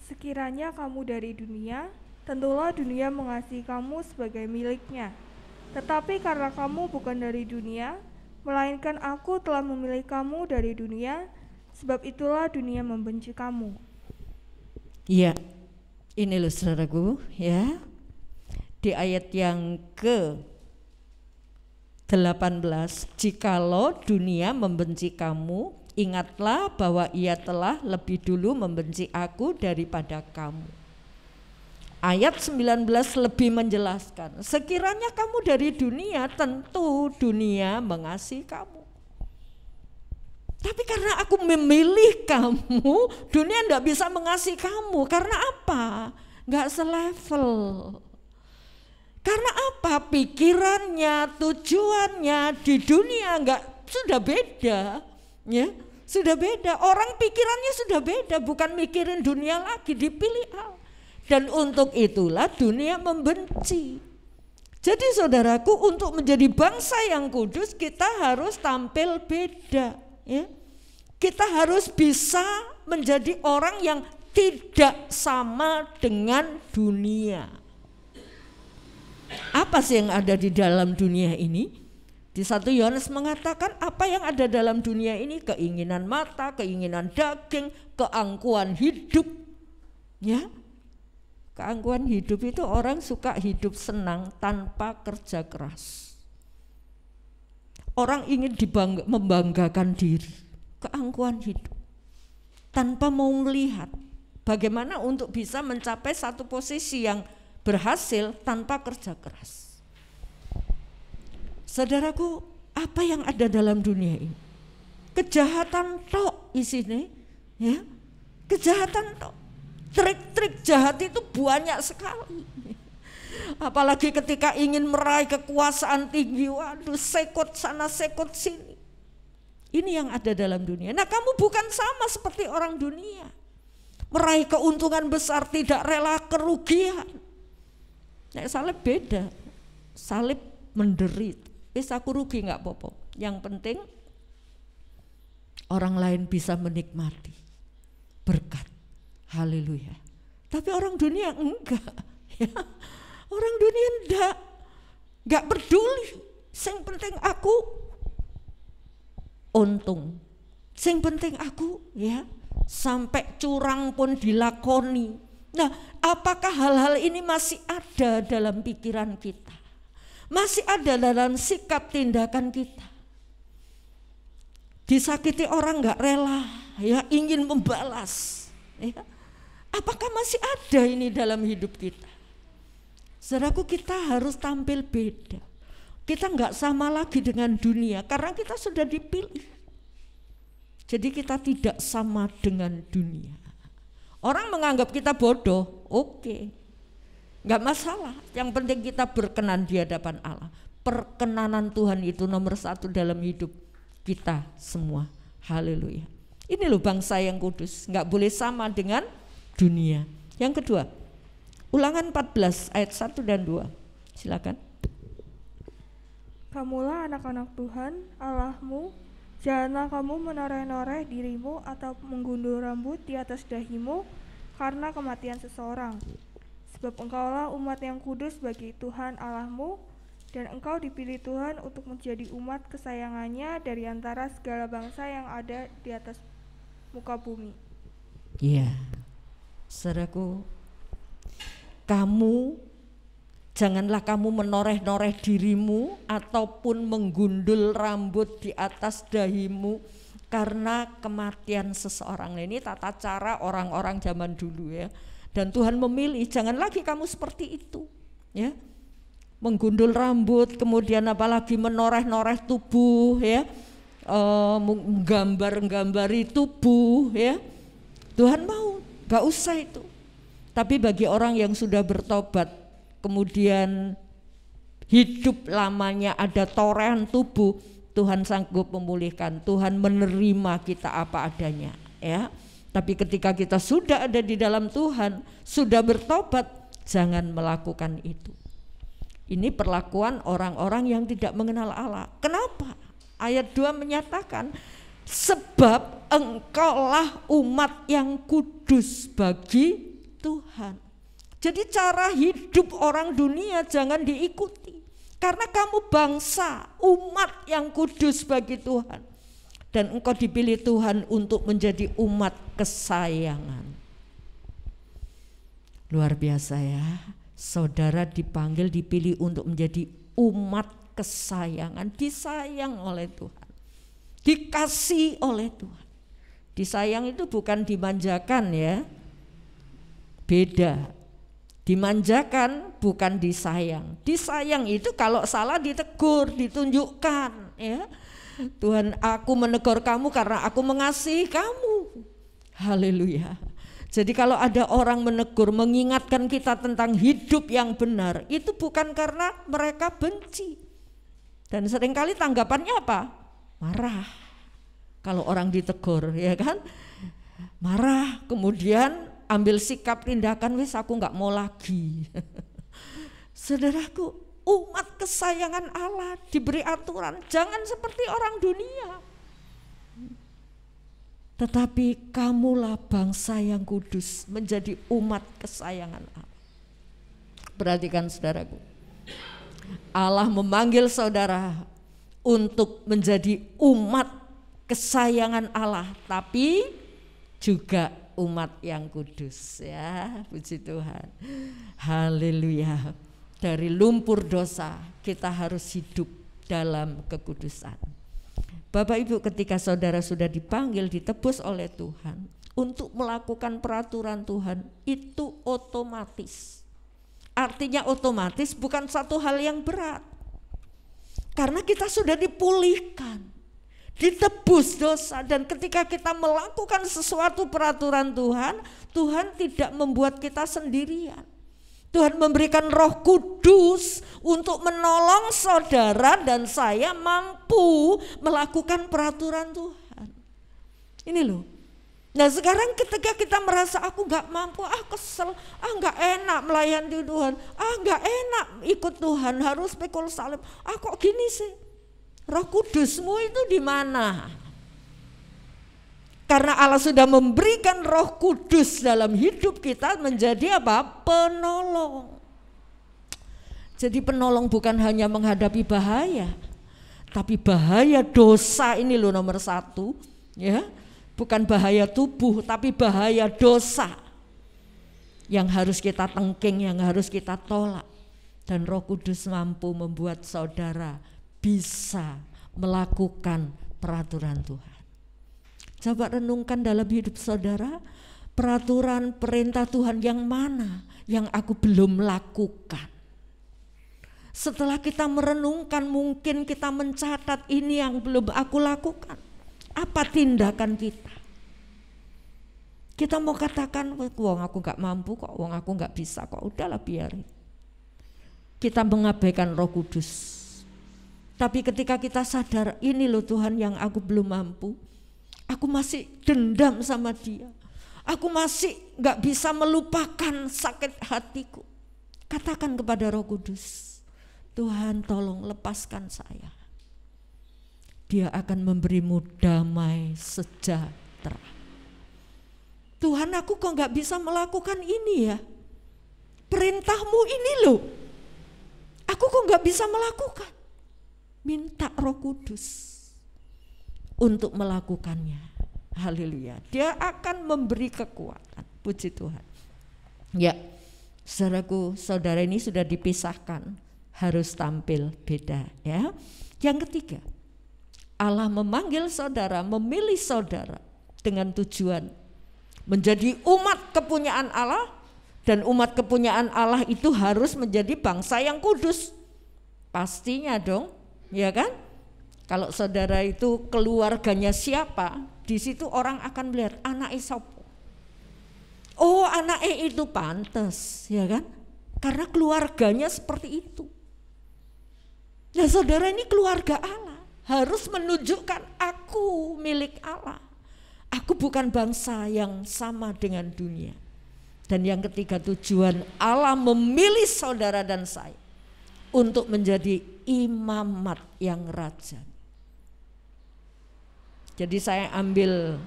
Sekiranya kamu dari dunia, tentulah dunia mengasihi kamu sebagai miliknya. Tetapi karena kamu bukan dari dunia, melainkan aku telah memilih kamu dari dunia, sebab itulah dunia membenci kamu. Ya, ini loh saudaraku ya. Di ayat yang ke-18, jikalau dunia membenci kamu, ingatlah bahwa ia telah lebih dulu membenci aku daripada kamu. Ayat 19 lebih menjelaskan, sekiranya kamu dari dunia, tentu dunia mengasihi kamu. Tapi karena aku memilih kamu, dunia tidak bisa mengasihi kamu. Karena apa? Nggak selevel. Karena apa? Pikirannya, tujuannya di dunia sudah beda, ya, sudah beda. Orang pikirannya sudah beda, bukan mikirin dunia lagi, dipilih Allah. Dan untuk itulah dunia membenci. Jadi saudaraku, untuk menjadi bangsa yang kudus kita harus tampil beda, ya. Kita harus bisa menjadi orang yang tidak sama dengan dunia. Apa sih yang ada di dalam dunia ini? Di 1 Yohanes mengatakan apa yang ada dalam dunia ini, keinginan mata, keinginan daging, keangkuhan hidup, ya. Keangkuhan hidup itu orang suka hidup senang tanpa kerja keras. Orang ingin membanggakan diri, keangkuhan hidup, tanpa mau melihat bagaimana untuk bisa mencapai satu posisi yang berhasil tanpa kerja keras. Saudaraku, apa yang ada dalam dunia ini? Kejahatan tok isinya, ya, kejahatan tok. Trik-trik jahat itu banyak sekali. Apalagi ketika ingin meraih kekuasaan tinggi, waduh, sekot sana sekot sini. Ini yang ada dalam dunia. Nah, kamu bukan sama seperti orang dunia. Meraih keuntungan besar, tidak rela kerugian. Nah, salib beda. Salib menderit. Aku rugi nggak apa-apa. Yang penting orang lain bisa menikmati berkat. Haleluya. Tapi orang dunia enggak, ya. Orang dunia enggak peduli. Yang penting aku untung. Yang penting aku, ya, sampai curang pun dilakoni. Nah, apakah hal-hal ini masih ada dalam pikiran kita? Masih ada dalam sikap tindakan kita? Disakiti orang enggak rela, ya, ingin membalas, ya. Apakah masih ada ini dalam hidup kita? Saudaraku, kita harus tampil beda. Kita enggak sama lagi dengan dunia karena kita sudah dipilih. Jadi kita tidak sama dengan dunia. Orang menganggap kita bodoh, oke, enggak masalah. Yang penting kita berkenan di hadapan Allah. Perkenanan Tuhan itu nomor 1 dalam hidup kita semua. Haleluya. Ini loh bangsa yang kudus, enggak boleh sama dengan dunia. Yang kedua, Ulangan 14 ayat 1 dan 2. Silakan. Kamulah anak-anak Tuhan Allahmu, janganlah kamu menoreh-noreh dirimu atau menggundul rambut di atas dahimu karena kematian seseorang. Sebab engkaulah umat yang kudus bagi Tuhan Allahmu, dan engkau dipilih Tuhan untuk menjadi umat kesayangannya dari antara segala bangsa yang ada di atas muka bumi. Iya, saudaraku, janganlah kamu menoreh-noreh dirimu ataupun menggundul rambut di atas dahimu karena kematian seseorang. Ini tata cara orang-orang zaman dulu ya. Dan Tuhan memilih, jangan lagi kamu seperti itu ya. Menggundul rambut, kemudian apalagi menoreh-noreh tubuh ya, menggambar-gambari tubuh ya. Tuhan mau, gak usah itu. Tapi bagi orang yang sudah bertobat, kemudian hidup lamanya ada torehan tubuh, Tuhan sanggup memulihkan, Tuhan menerima kita apa adanya, ya. Tapi ketika kita sudah ada di dalam Tuhan, sudah bertobat, jangan melakukan itu. Ini perlakuan orang-orang yang tidak mengenal Allah. Kenapa? Ayat 2 menyatakan, sebab engkaulah umat yang kudus bagi Tuhan. Jadi cara hidup orang dunia jangan diikuti. Karena kamu bangsa, umat yang kudus bagi Tuhan. Dan engkau dipilih Tuhan untuk menjadi umat kesayangan. Luar biasa ya, saudara dipanggil, dipilih untuk menjadi umat kesayangan, disayang oleh Tuhan, dikasih oleh Tuhan. Disayang itu bukan dimanjakan ya, beda. Dimanjakan bukan disayang. Disayang itu kalau salah ditegur, ditunjukkan ya. Tuhan, aku menegur kamu karena aku mengasihi kamu. Haleluya. Jadi kalau ada orang menegur, mengingatkan kita tentang hidup yang benar, itu bukan karena mereka benci. Dan seringkali tanggapannya apa? Marah. Kalau orang ditegur, ya kan? Marah, kemudian ambil sikap, tindakan, wis aku nggak mau lagi. Saudaraku, umat kesayangan Allah diberi aturan, jangan seperti orang dunia. Tetapi kamulah bangsa yang kudus, menjadi umat kesayangan Allah. Perhatikan saudaraku, Allah memanggil saudara untuk menjadi umat kesayangan Allah, tapi juga umat yang kudus ya, puji Tuhan. Haleluya. Dari lumpur dosa kita harus hidup dalam kekudusan. Bapak Ibu, ketika saudara sudah dipanggil, ditebus oleh Tuhan untuk melakukan peraturan Tuhan, itu otomatis. Artinya otomatis, bukan satu hal yang berat. Karena kita sudah dipulihkan, ditebus dosa, dan ketika kita melakukan sesuatu peraturan Tuhan, Tuhan tidak membuat kita sendirian. Tuhan memberikan Roh Kudus untuk menolong saudara dan saya mampu melakukan peraturan Tuhan. Ini loh. Nah sekarang ketika kita merasa aku gak mampu, kesel, gak enak melayani Tuhan, gak enak ikut Tuhan, harus pikul salib, kok gini sih? Roh Kudusmu itu di mana? Karena Allah sudah memberikan Roh Kudus dalam hidup kita menjadi apa? Penolong. Jadi penolong bukan hanya menghadapi bahaya, tapi bahaya dosa ini loh nomor satu, ya. Bukan bahaya tubuh, tapi bahaya dosa yang harus kita tengking, yang harus kita tolak. Dan Roh Kudus mampu membuat saudara bisa melakukan peraturan Tuhan. Coba renungkan dalam hidup saudara, peraturan perintah Tuhan yang mana yang aku belum lakukan. Setelah kita merenungkan, mungkin kita mencatat ini yang belum aku lakukan. Apa tindakan kita? Kita mau katakan, wong aku gak mampu kok, wong aku gak bisa kok, udahlah biarin. Kita mengabaikan Roh Kudus. Tapi ketika kita sadar, ini loh Tuhan yang aku belum mampu, aku masih dendam sama dia, aku masih gak bisa melupakan sakit hatiku. Katakan kepada Roh Kudus, Tuhan tolong lepaskan saya. Dia akan memberimu damai sejahtera. Tuhan, aku kok gak bisa melakukan ini ya, perintahmu ini loh, aku kok gak bisa melakukan. Minta Roh Kudus untuk melakukannya. Haleluya. Dia akan memberi kekuatan. Puji Tuhan. Ya, saudaraku, saudara ini sudah dipisahkan, harus tampil beda ya. Yang ketiga, Allah memanggil saudara, memilih saudara dengan tujuan menjadi umat kepunyaan Allah, dan umat kepunyaan Allah itu harus menjadi bangsa yang kudus. Pastinya dong, ya kan? Kalau saudara itu keluarganya siapa, di situ orang akan melihat anaknya sopo. Oh, anaknya itu pantas, ya kan? Karena keluarganya seperti itu. Nah, saudara ini keluarga Allah. harus menunjukkan aku milik Allah. Aku bukan bangsa yang sama dengan dunia. Dan yang ketiga, tujuan Allah memilih saudara dan saya untuk menjadi imamat yang raja. Jadi saya ambil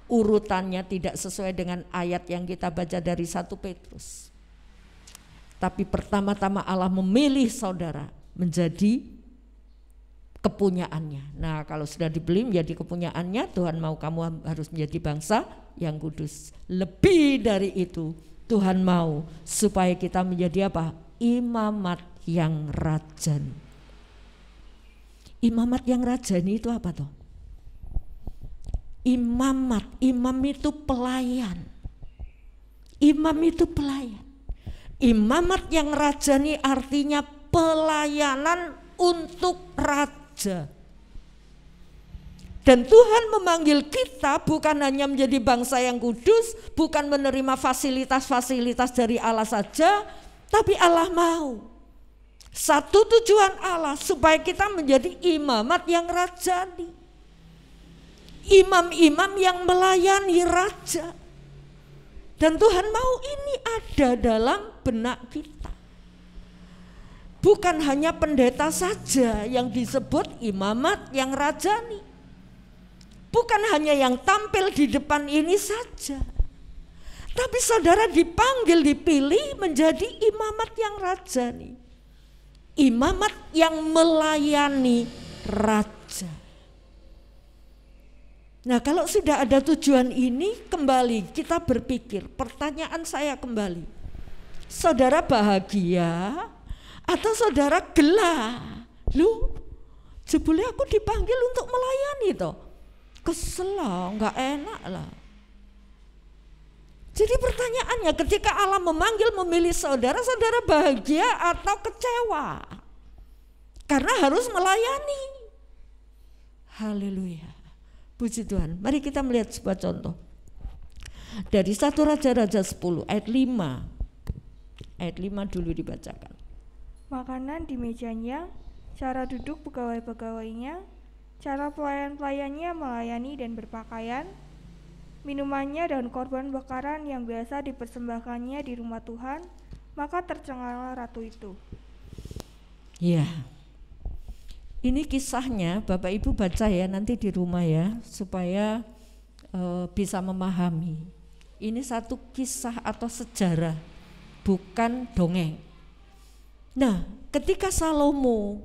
urutannya tidak sesuai dengan ayat yang kita baca dari 1 Petrus. Tapi pertama-tama Allah memilih saudara menjadi kepunyaannya. Nah, kalau sudah dibeli menjadi kepunyaannya, Tuhan mau kamu harus menjadi bangsa yang kudus. Lebih dari itu, Tuhan mau supaya kita menjadi apa? Imamat yang rajani. Imamat yang rajani itu apa toh? Imamat, imam itu pelayan. Imam itu pelayan. Imamat yang rajani artinya pelayanan untuk raja. Dan Tuhan memanggil kita bukan hanya menjadi bangsa yang kudus, bukan menerima fasilitas-fasilitas dari Allah saja, tapi Allah mau. Satu tujuan Allah supaya kita menjadi imamat yang rajani. Imam-imam yang melayani raja. Dan Tuhan mau ini ada dalam benak kita. Bukan hanya pendeta saja yang disebut imamat yang rajani. Bukan hanya yang tampil di depan ini saja. Tapi saudara dipanggil, dipilih menjadi imamat yang rajani. Imamat yang melayani raja. Nah, kalau sudah ada tujuan ini, kembali kita berpikir, pertanyaan saya kembali. Saudara bahagia atau saudara gelah? Loh, jebule aku dipanggil untuk melayani toh. Kesel lah, gak enak lah. Jadi pertanyaannya, ketika Allah memanggil memilih saudara, saudara bahagia atau kecewa? Karena harus melayani. Haleluya. Puji Tuhan. Mari kita melihat sebuah contoh. Dari 1 Raja-Raja 10 ayat 5. Ayat 5 dulu dibacakan. Makanan di mejanya, cara duduk pegawai-pegawainya, cara pelayan-pelayannya melayani dan berpakaian, minumannya dan korban bakaran yang biasa dipersembahkannya di rumah Tuhan, maka tercenganglah ratu itu. Ya, ini kisahnya Bapak Ibu baca ya nanti di rumah ya, supaya bisa memahami. Ini satu kisah atau sejarah, bukan dongeng. Nah, ketika Salomo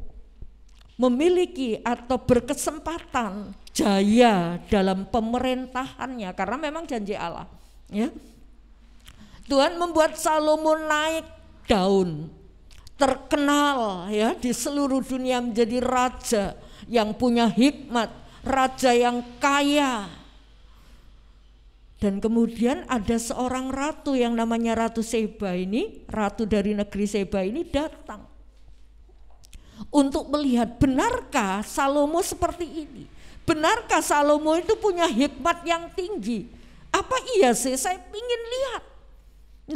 memiliki atau berkesempatan jaya dalam pemerintahannya, karena memang janji Allah, ya. Tuhan membuat Salomo naik daun, terkenal ya di seluruh dunia menjadi raja yang punya hikmat, raja yang kaya. Dan kemudian ada seorang ratu yang namanya Ratu Seba ini, ratu dari negeri Seba ini datang untuk melihat benarkah Salomo seperti ini? Benarkah Salomo itu punya hikmat yang tinggi? Apa iya sih, saya ingin lihat.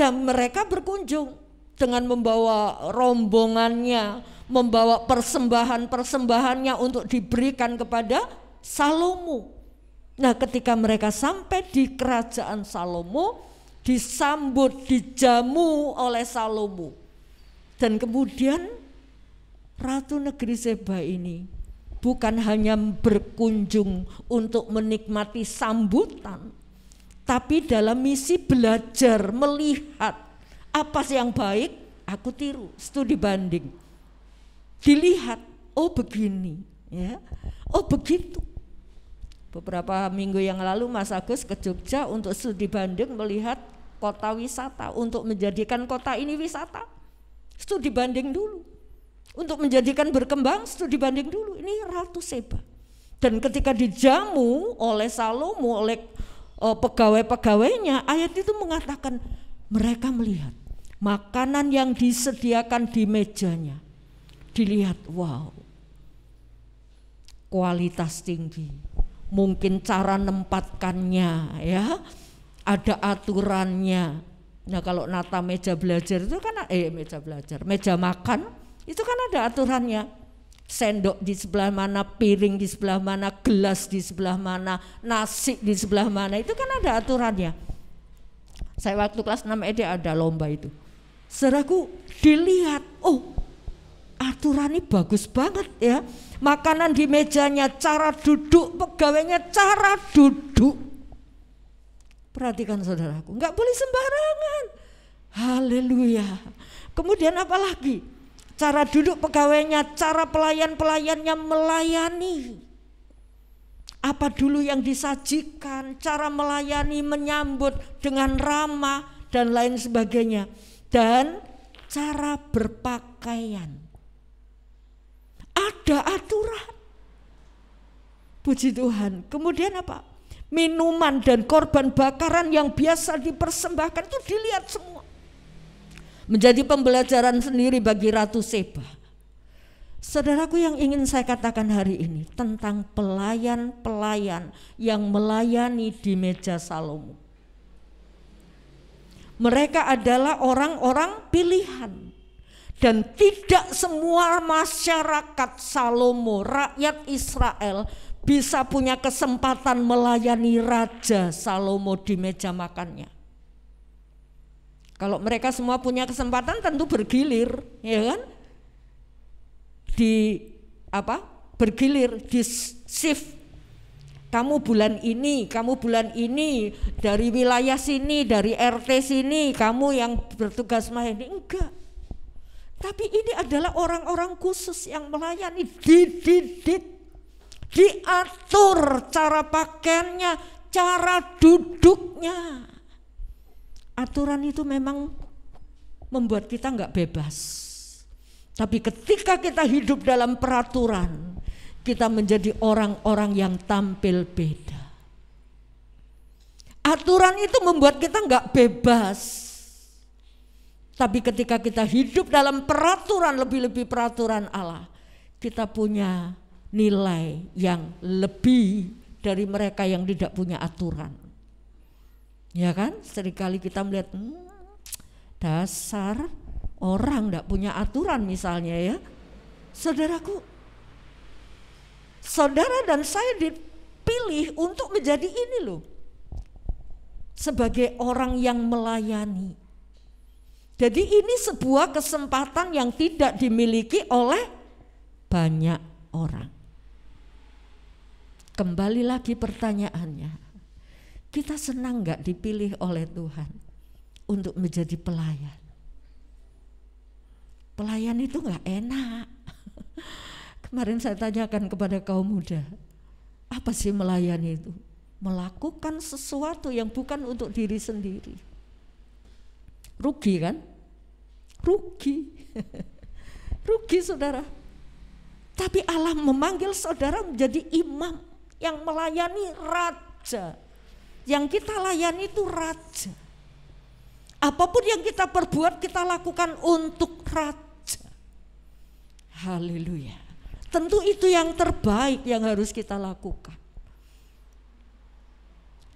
Nah, mereka berkunjung dengan membawa rombongannya, membawa persembahan-persembahannya untuk diberikan kepada Salomo. Nah, ketika mereka sampai di kerajaan Salomo, disambut, dijamu oleh Salomo. Dan kemudian Ratu negeri Seba ini bukan hanya berkunjung untuk menikmati sambutan, tapi dalam misi belajar, melihat apa sih yang baik, aku tiru, studi banding. Dilihat, oh begini, ya, oh begitu. Beberapa minggu yang lalu Mas Agus ke Jogja untuk studi banding melihat kota wisata, untuk menjadikan kota ini wisata. Studi banding dulu. Untuk menjadikan berkembang, studi banding dulu. Ini Ratu Seba. Dan ketika dijamu oleh Salomo, oleh pegawai-pegawainya, ayat itu mengatakan mereka melihat makanan yang disediakan di mejanya. Dilihat, wow, kualitas tinggi. Mungkin cara nempatkannya, ya, ada aturannya. Nah, kalau nata meja belajar itu kan meja makan itu kan ada aturannya. Sendok di sebelah mana, piring di sebelah mana, gelas di sebelah mana, nasi di sebelah mana, itu kan ada aturannya. Saya waktu kelas 6 SD ada lomba itu. Saudaraku, dilihat, oh aturan ini bagus banget ya. Makanan di mejanya, cara duduk pegawainya, cara duduk. Perhatikan saudaraku, nggak boleh sembarangan. Haleluya. Kemudian apa lagi? Cara duduk pegawainya, cara pelayan-pelayannya melayani. Apa dulu yang disajikan, cara melayani, menyambut dengan ramah dan lain sebagainya. Dan cara berpakaian. Ada aturan. Puji Tuhan. Kemudian apa? Minuman dan korban bakaran yang biasa dipersembahkan itu dilihat semua. Menjadi pembelajaran sendiri bagi Ratu Seba. Saudaraku, yang ingin saya katakan hari ini tentang pelayan-pelayan yang melayani di meja Salomo. Mereka adalah orang-orang pilihan. Dan tidak semua masyarakat Salomo, rakyat Israel, bisa punya kesempatan melayani Raja Salomo di meja makannya. Kalau mereka semua punya kesempatan tentu bergilir, ya kan? Bergilir, di shift. Kamu bulan ini, dari wilayah sini, dari RT sini, kamu yang bertugas melayani. Enggak. Tapi ini adalah orang-orang khusus yang melayani, dididik, diatur cara pakaiannya, cara duduknya. Aturan itu memang membuat kita enggak bebas. Tapi ketika kita hidup dalam peraturan, kita menjadi orang-orang yang tampil beda. Aturan itu membuat kita enggak bebas. Tapi ketika kita hidup dalam peraturan, lebih-lebih peraturan Allah, kita punya nilai yang lebih dari mereka yang tidak punya aturan. Ya kan? Seringkali kita melihat dasar orang tidak punya aturan misalnya ya. Saudaraku, saudara dan saya dipilih untuk menjadi ini loh. Sebagai orang yang melayani. Jadi ini sebuah kesempatan yang tidak dimiliki oleh banyak orang. Kembali lagi pertanyaannya. Kita senang gak dipilih oleh Tuhan untuk menjadi pelayan? Pelayan itu gak enak. Kemarin saya tanyakan kepada kaum muda, apa sih melayani itu? Melakukan sesuatu yang bukan untuk diri sendiri. Rugi kan? Rugi. Rugi saudara. Tapi Allah memanggil saudara menjadi imam yang melayani raja. Yang kita layani itu raja. Apapun yang kita perbuat kita lakukan untuk raja. Haleluya. Tentu itu yang terbaik yang harus kita lakukan.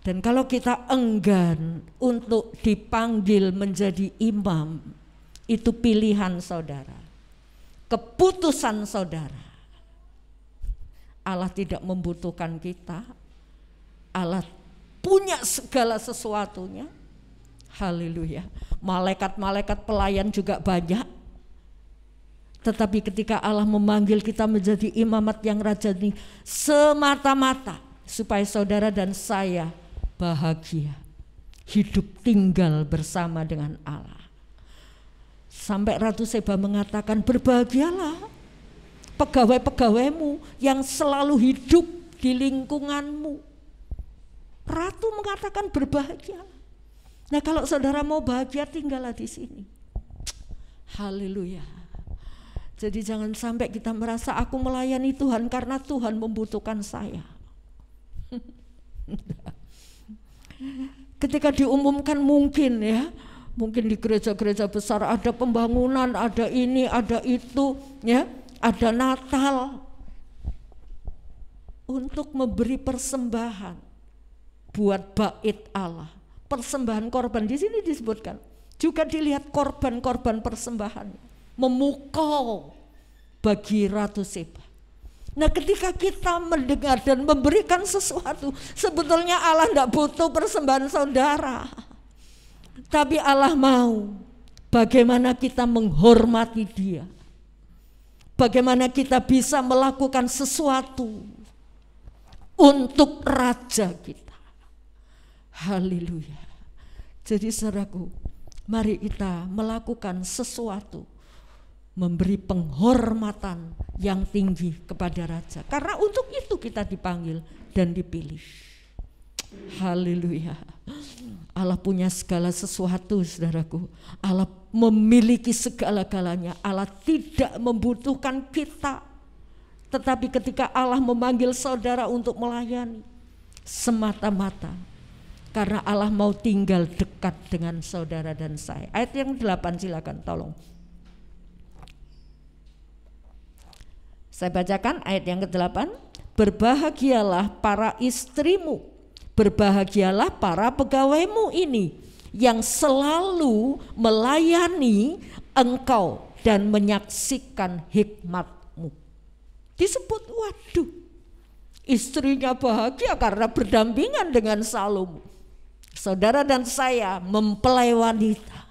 Dan kalau kita enggan untuk dipanggil menjadi imam, itu pilihan saudara. Keputusan saudara. Allah tidak membutuhkan kita. Allah punya segala sesuatunya. Haleluya. Malaikat-malaikat pelayan juga banyak. Tetapi ketika Allah memanggil kita menjadi imamat yang rajani, semata-mata supaya saudara dan saya bahagia, hidup tinggal bersama dengan Allah. Sampai Ratu Seba mengatakan, berbahagialah pegawai-pegawaimu yang selalu hidup di lingkunganmu. Ratu mengatakan berbahagia. Nah kalau saudara mau bahagia, tinggallah di sini. Haleluya. Jadi jangan sampai kita merasa aku melayani Tuhan karena Tuhan membutuhkan saya. Ketika diumumkan mungkin di gereja-gereja besar ada pembangunan, ada ini, ada itu, ya, ada Natal, untuk memberi persembahan buat bait Allah, persembahan korban. Di sini disebutkan juga dilihat korban-korban persembahan, memukau bagi Ratu Seba. Nah, ketika kita mendengar dan memberikan sesuatu, sebetulnya Allah tidak butuh persembahan saudara. Tapi Allah mau bagaimana kita menghormati Dia. Bagaimana kita bisa melakukan sesuatu untuk Raja kita. Haleluya. Jadi saudaraku, mari kita melakukan sesuatu, memberi penghormatan yang tinggi kepada Raja. Karena untuk itu kita dipanggil dan dipilih. Haleluya. Allah punya segala sesuatu, saudaraku. Allah memiliki segala-galanya. Allah tidak membutuhkan kita. Tetapi ketika Allah memanggil saudara untuk melayani, semata-mata karena Allah mau tinggal dekat dengan saudara dan saya. Ayat yang 8 silakan tolong. Saya bacakan ayat yang ke-8. Berbahagialah para istrimu, berbahagialah para pegawaimu ini yang selalu melayani engkau dan menyaksikan hikmatmu. Disebut, waduh, istrinya bahagia karena berdampingan dengan Salomo. Saudara dan saya mempelai wanita.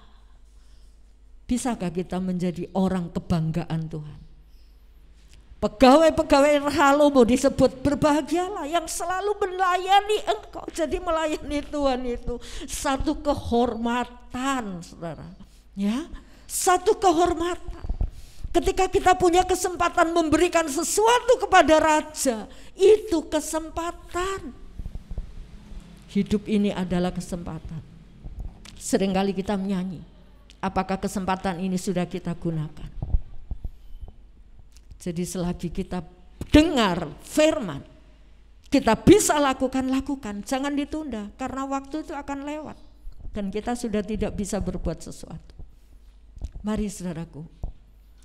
Bisakah kita menjadi orang kebanggaan Tuhan? Pegawai-pegawai Salomo disebut berbahagialah yang selalu melayani engkau. Jadi melayani Tuhan itu satu kehormatan, saudara. Ya, satu kehormatan. Ketika kita punya kesempatan memberikan sesuatu kepada Raja, itu kesempatan. Hidup ini adalah kesempatan. Seringkali kita menyanyi, apakah kesempatan ini sudah kita gunakan? Jadi selagi kita dengar firman, kita bisa lakukan, jangan ditunda karena waktu itu akan lewat dan kita sudah tidak bisa berbuat sesuatu. Mari saudaraku,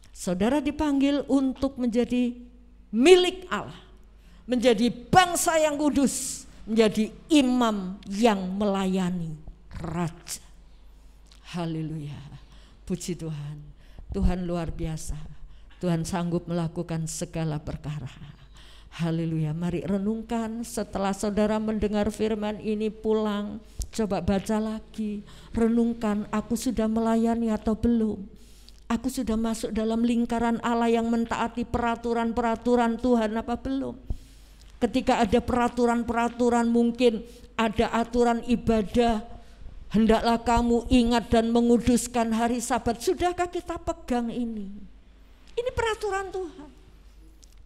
saudara dipanggil untuk menjadi milik Allah, menjadi bangsa yang kudus, menjadi imam yang melayani Raja. Haleluya, puji Tuhan. Tuhan luar biasa. Tuhan sanggup melakukan segala perkara. Haleluya. Mari renungkan setelah saudara mendengar firman ini pulang, coba baca lagi, renungkan, aku sudah melayani atau belum? Aku sudah masuk dalam lingkaran Allah yang mentaati peraturan-peraturan Tuhan apa belum? Ketika ada peraturan-peraturan, mungkin ada aturan ibadah, hendaklah kamu ingat dan menguduskan hari Sabat. Sudahkah kita pegang ini? Ini peraturan Tuhan.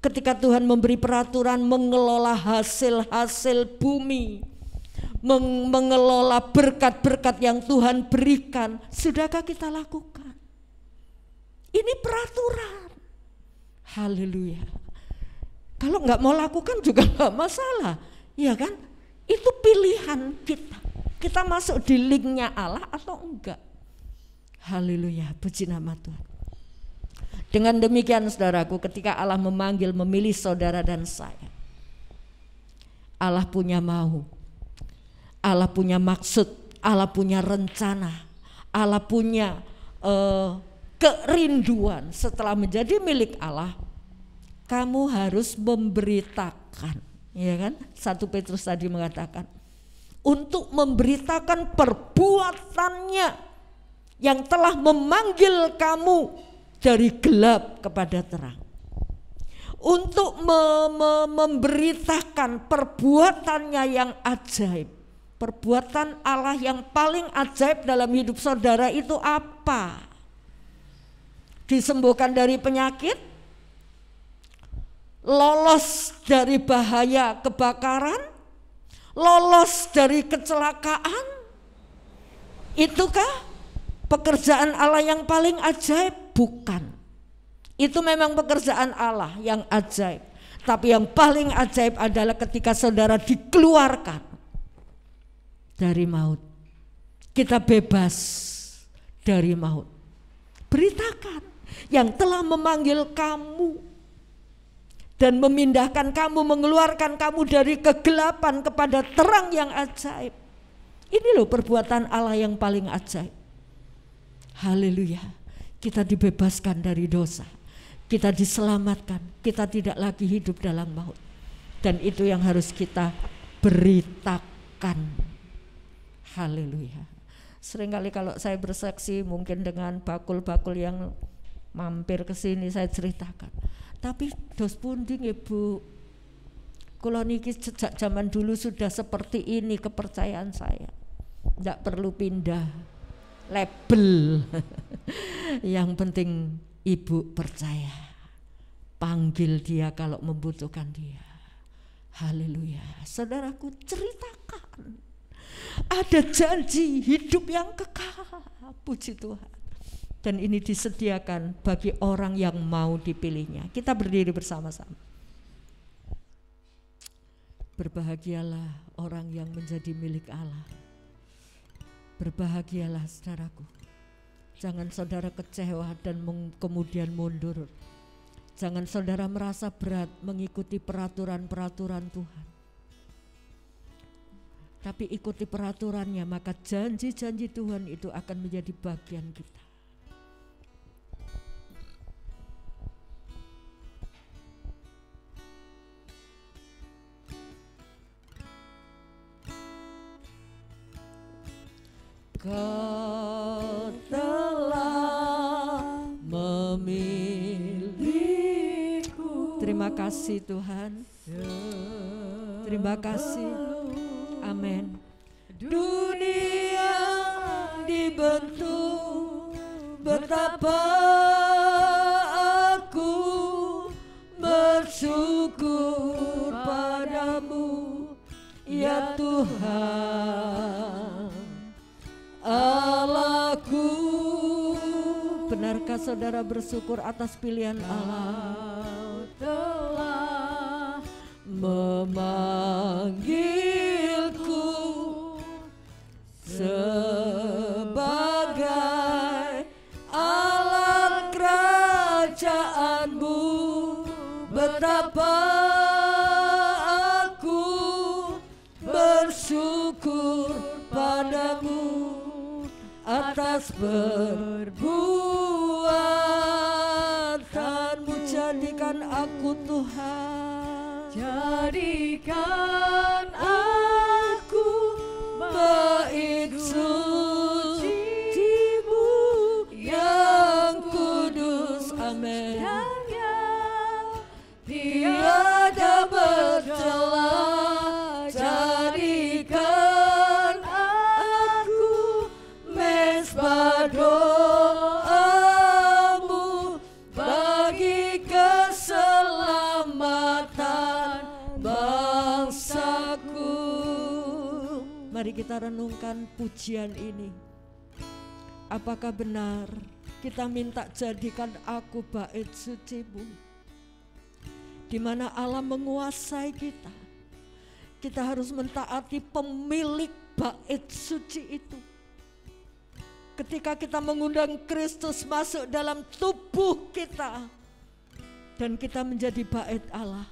Ketika Tuhan memberi peraturan mengelola hasil-hasil bumi, mengelola berkat-berkat yang Tuhan berikan, sudahkah kita lakukan? Ini peraturan. Haleluya. Kalau nggak mau lakukan juga nggak masalah, ya kan? Itu pilihan kita. Kita masuk di linknya Allah atau enggak? Haleluya, puji nama Tuhan. Dengan demikian saudaraku, ketika Allah memanggil, memilih saudara dan saya, Allah punya mau, Allah punya maksud, Allah punya rencana, Allah punya kerinduan. Setelah menjadi milik Allah, kamu harus memberitakan, ya kan? 1 Petrus tadi mengatakan, untuk memberitakan perbuatannya yang telah memanggil kamu dari gelap kepada terang, untuk memberitakan perbuatannya yang ajaib. Perbuatan Allah yang paling ajaib dalam hidup saudara itu apa? Disembuhkan dari penyakit, lolos dari bahaya kebakaran, lolos dari kecelakaan. Itukah pekerjaan Allah yang paling ajaib? Bukan. Itu memang pekerjaan Allah yang ajaib. Tapi yang paling ajaib adalah ketika saudara dikeluarkan dari maut. Kita bebas dari maut. Beritakan yang telah memanggil kamu dan memindahkan kamu, mengeluarkan kamu dari kegelapan kepada terang yang ajaib. Ini loh perbuatan Allah yang paling ajaib. Haleluya. Kita dibebaskan dari dosa, kita diselamatkan, kita tidak lagi hidup dalam maut. Dan itu yang harus kita beritakan. Haleluya. Seringkali kalau saya bersaksi mungkin dengan bakul-bakul yang mampir ke sini saya ceritakan. Tapi dos pundi Ibu, kula niki sejak zaman dulu sudah seperti ini kepercayaan saya. Tidak perlu pindah label. Yang penting Ibu percaya. Panggil dia kalau membutuhkan dia. Haleluya. Saudaraku, ceritakan. Ada janji hidup yang kekal. Puji Tuhan. Dan ini disediakan bagi orang yang mau dipilihnya. Kita berdiri bersama-sama. Berbahagialah orang yang menjadi milik Allah. Berbahagialah saudaraku. Jangan saudara kecewa dan kemudian mundur. Jangan saudara merasa berat mengikuti peraturan-peraturan Tuhan. Tapi ikuti peraturannya, maka janji-janji Tuhan itu akan menjadi bagian kita. Kau telah memilihku. Terima kasih Tuhan. Terima kasih. Amin. Dunia dibentuk, betapa aku bersyukur padamu, ya Tuhan Allahku. Benarkah saudara bersyukur atas pilihan Allah? Telah memanggilku sebagai alat kerajaanmu, betapa aku bersyukur padamu atas perbuatanmu. Jadikan aku Tuhan, jadikan aku bait suci-Mu yang kudus. Amin. Tiada bercela, jadikan aku mezbah doamu bagi keselamatan bangsaku. Mari kita renungkan pujian ini. Apakah benar kita minta jadikan aku bait suci-Mu, di mana Allah menguasai kita. Kita harus mentaati pemilik bait suci itu. Ketika kita mengundang Kristus masuk dalam tubuh kita dan kita menjadi bait Allah,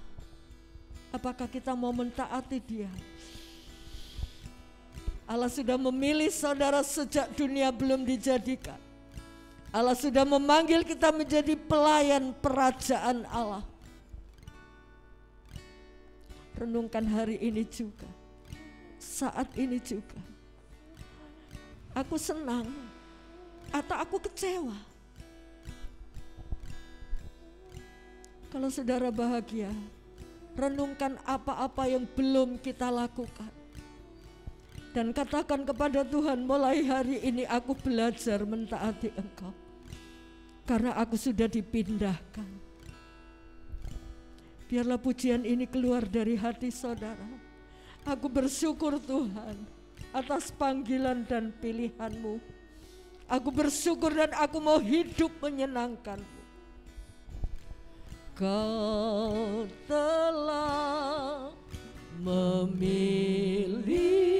apakah kita mau mentaati Dia? Allah sudah memilih saudara sejak dunia belum dijadikan. Allah sudah memanggil kita menjadi pelayan kerajaan Allah. Renungkan hari ini juga, saat ini juga. Aku senang atau aku kecewa? Kalau saudara bahagia, renungkan apa-apa yang belum kita lakukan. Dan katakan kepada Tuhan, mulai hari ini aku belajar mentaati Engkau. Karena aku sudah dipindahkan. Biarlah pujian ini keluar dari hati saudara. Aku bersyukur Tuhan atas panggilan dan pilihan-Mu. Aku bersyukur dan aku mau hidup menyenangkan-Mu. Kau telah memilihku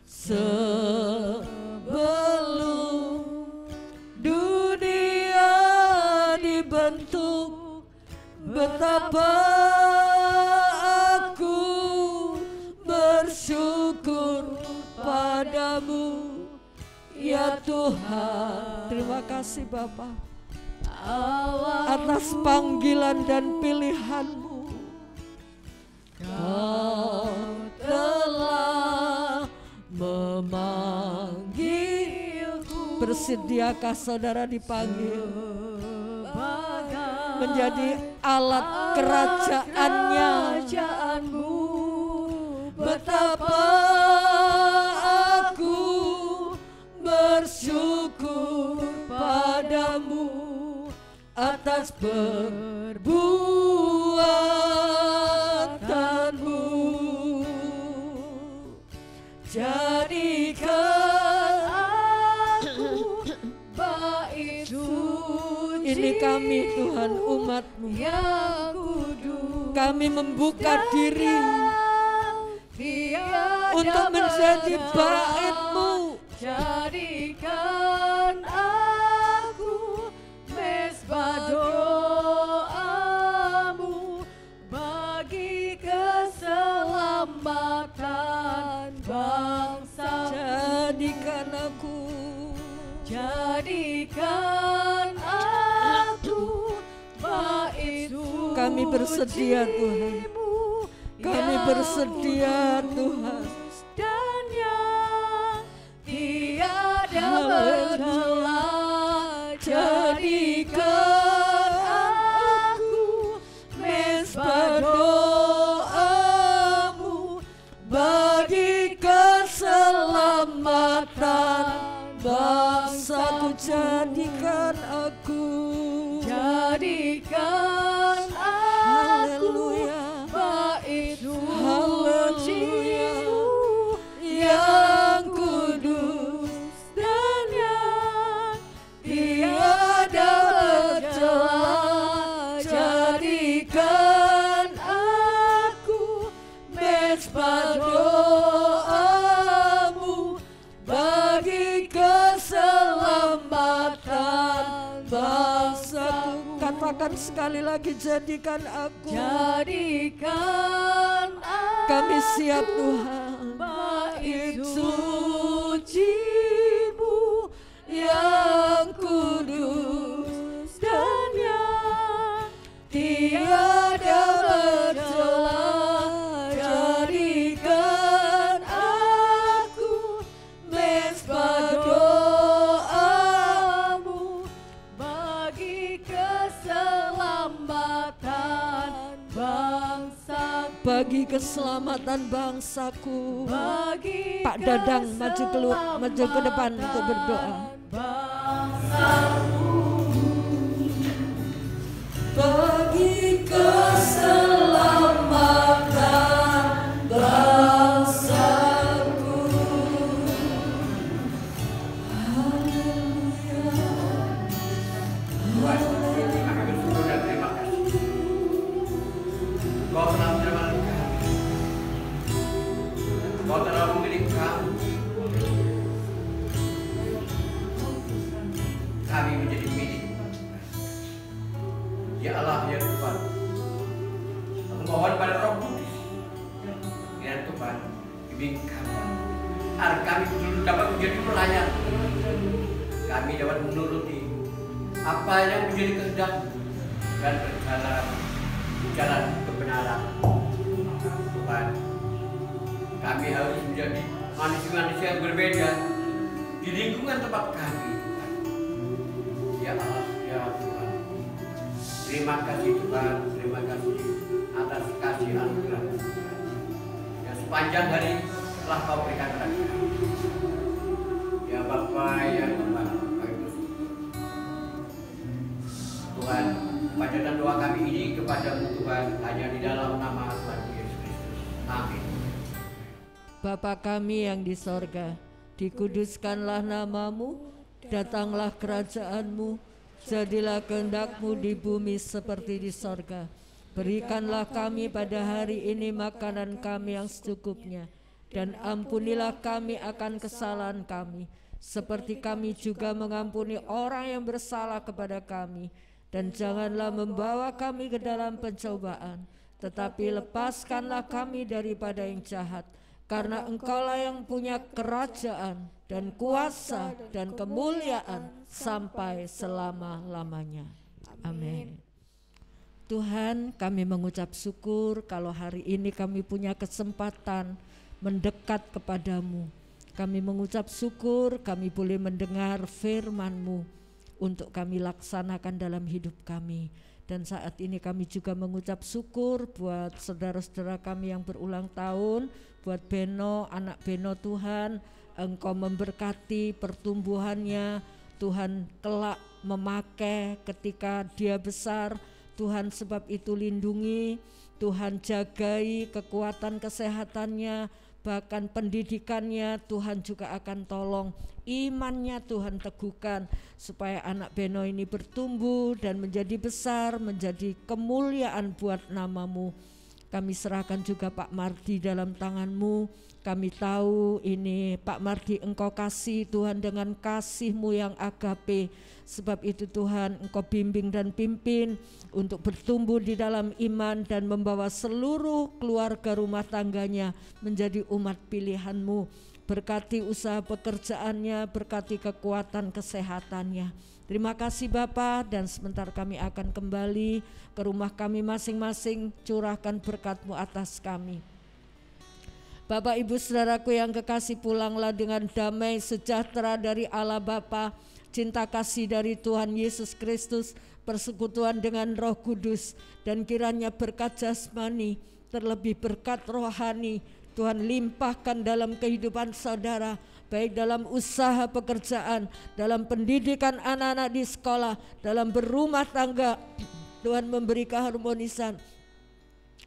sebelum dunia dibentuk, betapa aku bersyukur padamu, ya Tuhan. Terima kasih Bapa. atas panggilan dan pilihan-Mu. Kau telah memanggilku. Bersediakah saudara dipanggil menjadi alat kerajaan-Nya? Betapa aku bersyukur padamu atas perbuatanmu. Jadikan aku bait suci. Ini kami Tuhan, umat-Mu yang kudus. Kami membuka diri untuk menjadi bait-Mu. Jadikan aku mesbah doa-Mu bagi keselamatan bangsa. Jadikan aku bait suci. Kami bersedia Tuhan. Kami bersedia Tuhan. Dan yang tiada bercela. Jadikan aku mesbah doa-Mu bagi keselamatan bangsaku. Jadikan aku bait suci-Mu yang kudus dan yang tiada bercela. Jadikan aku mesbah doa-Mu bagi keselamatan bangsaku. Katakan sekali lagi, jadikan aku. Kami siap Tuhan. Bait suci-Mu yang kudus dan yang tiada bercela. Jadikan aku mesbah doa-Mu bagi keselamatan bangsa. Bagi keselamatan bangsaku. Pak Dadang maju ke depan untuk berdoa. Bangsaku, bagi keselamatan bangsaku. Tuhan, kami bersyukur dan terima kasih. Kau telah menyelamatkan kami. Kau telah memilih kami. Kami menjadi milik. Ya Allah, ya Tuhan. Aku mohon pada Roh Kudus. Ya Tuhan, bimbing kami. Agar kami dapat menjadi pelayan. Kami dapat menuruti apa yang menjadi kehendak dan berjalan jalan kebenaran. Tuhan, kami harus menjadi manusia-manusia yang berbeda di lingkungan tempat kami. Ya Allah, ya Tuhan, terima kasih Tuhan, terima kasih atas kasih anugerah yang sepanjang hari telah Kau berikan kepada kami. Ya Bapa, ya Tuhan, kami bersyukur. Tuhan, panjatkan doa kami ini kepada-Mu Tuhan, hanya di dalam nama Tuhan Yesus Kristus. Amin. Bapa kami yang di sorga, dikuduskanlah nama-Mu, datanglah kerajaan-Mu, jadilah kehendak-Mu di bumi seperti di sorga. Berikanlah kami pada hari ini makanan kami yang secukupnya, dan ampunilah kami akan kesalahan kami, seperti kami juga mengampuni orang yang bersalah kepada kami. Dan janganlah membawa kami ke dalam pencobaan, tetapi lepaskanlah kami daripada yang jahat. Karena Engkaulah yang punya kerajaan dan kuasa dan kemuliaan sampai selama-lamanya. Amin. Tuhan, kami mengucap syukur kalau hari ini kami punya kesempatan mendekat kepadamu. Kami mengucap syukur kami boleh mendengar firman-Mu untuk kami laksanakan dalam hidup kami. Dan saat ini kami juga mengucap syukur buat saudara-saudara kami yang berulang tahun, buat Beno, anak Beno Tuhan, Engkau memberkati pertumbuhannya, Tuhan kelak memakai ketika dia besar, Tuhan sebab itu lindungi, Tuhan jagai kekuatan kesehatannya, bahkan pendidikannya Tuhan juga akan tolong, imannya Tuhan teguhkan supaya anak Beno ini bertumbuh dan menjadi besar, menjadi kemuliaan buat nama-Mu. Kami serahkan juga Pak Mardi dalam tangan-Mu. Kami tahu ini Pak Mardi Engkau kasih Tuhan dengan kasih-Mu yang agape. Sebab itu Tuhan Engkau bimbing dan pimpin untuk bertumbuh di dalam iman dan membawa seluruh keluarga rumah tangganya menjadi umat pilihan-Mu. Berkati usaha pekerjaannya, berkati kekuatan kesehatannya. Terima kasih Bapa, dan sebentar kami akan kembali ke rumah kami masing-masing. Curahkan berkat-Mu atas kami. Bapak Ibu Saudaraku yang kekasih, pulanglah dengan damai sejahtera dari Allah Bapa, cinta kasih dari Tuhan Yesus Kristus, persekutuan dengan Roh Kudus, dan kiranya berkat jasmani terlebih berkat rohani Tuhan limpahkan dalam kehidupan saudara, baik dalam usaha pekerjaan, dalam pendidikan anak-anak di sekolah, dalam berumah tangga. Tuhan memberi keharmonisan.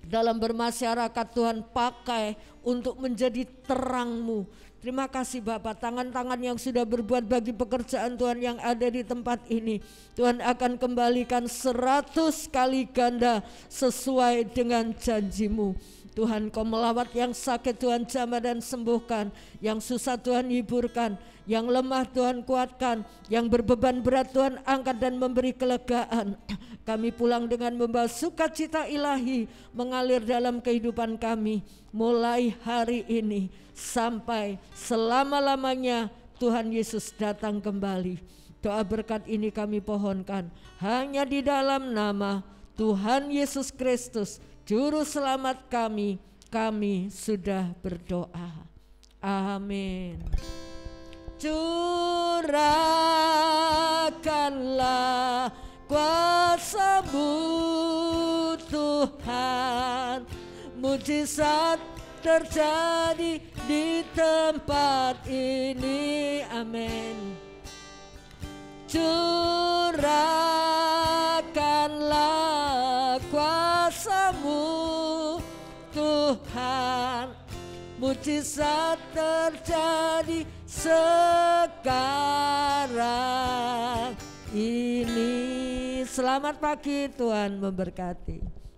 Dalam bermasyarakat Tuhan pakai untuk menjadi terang-Mu. Terima kasih Bapak, tangan-tangan yang sudah berbuat bagi pekerjaan Tuhan yang ada di tempat ini, Tuhan akan kembalikan 100 kali ganda sesuai dengan janji-Mu. Tuhan, Kau melawat yang sakit, Tuhan jamah dan sembuhkan, yang susah Tuhan hiburkan, yang lemah Tuhan kuatkan, yang berbeban berat Tuhan angkat dan memberi kelegaan. Kami pulang dengan membawa sukacita ilahi mengalir dalam kehidupan kami mulai hari ini sampai selama-lamanya Tuhan Yesus datang kembali. Doa berkat ini kami pohonkan hanya di dalam nama Tuhan Yesus Kristus, Juru Selamat kami sudah berdoa. Amin. Curahkanlah kuasa-Mu Tuhan, mujizat terjadi di tempat ini. Amin. Curahkanlah kuasa-Mu Tuhan, mujizat terjadi sekarang ini. Selamat pagi, Tuhan memberkati.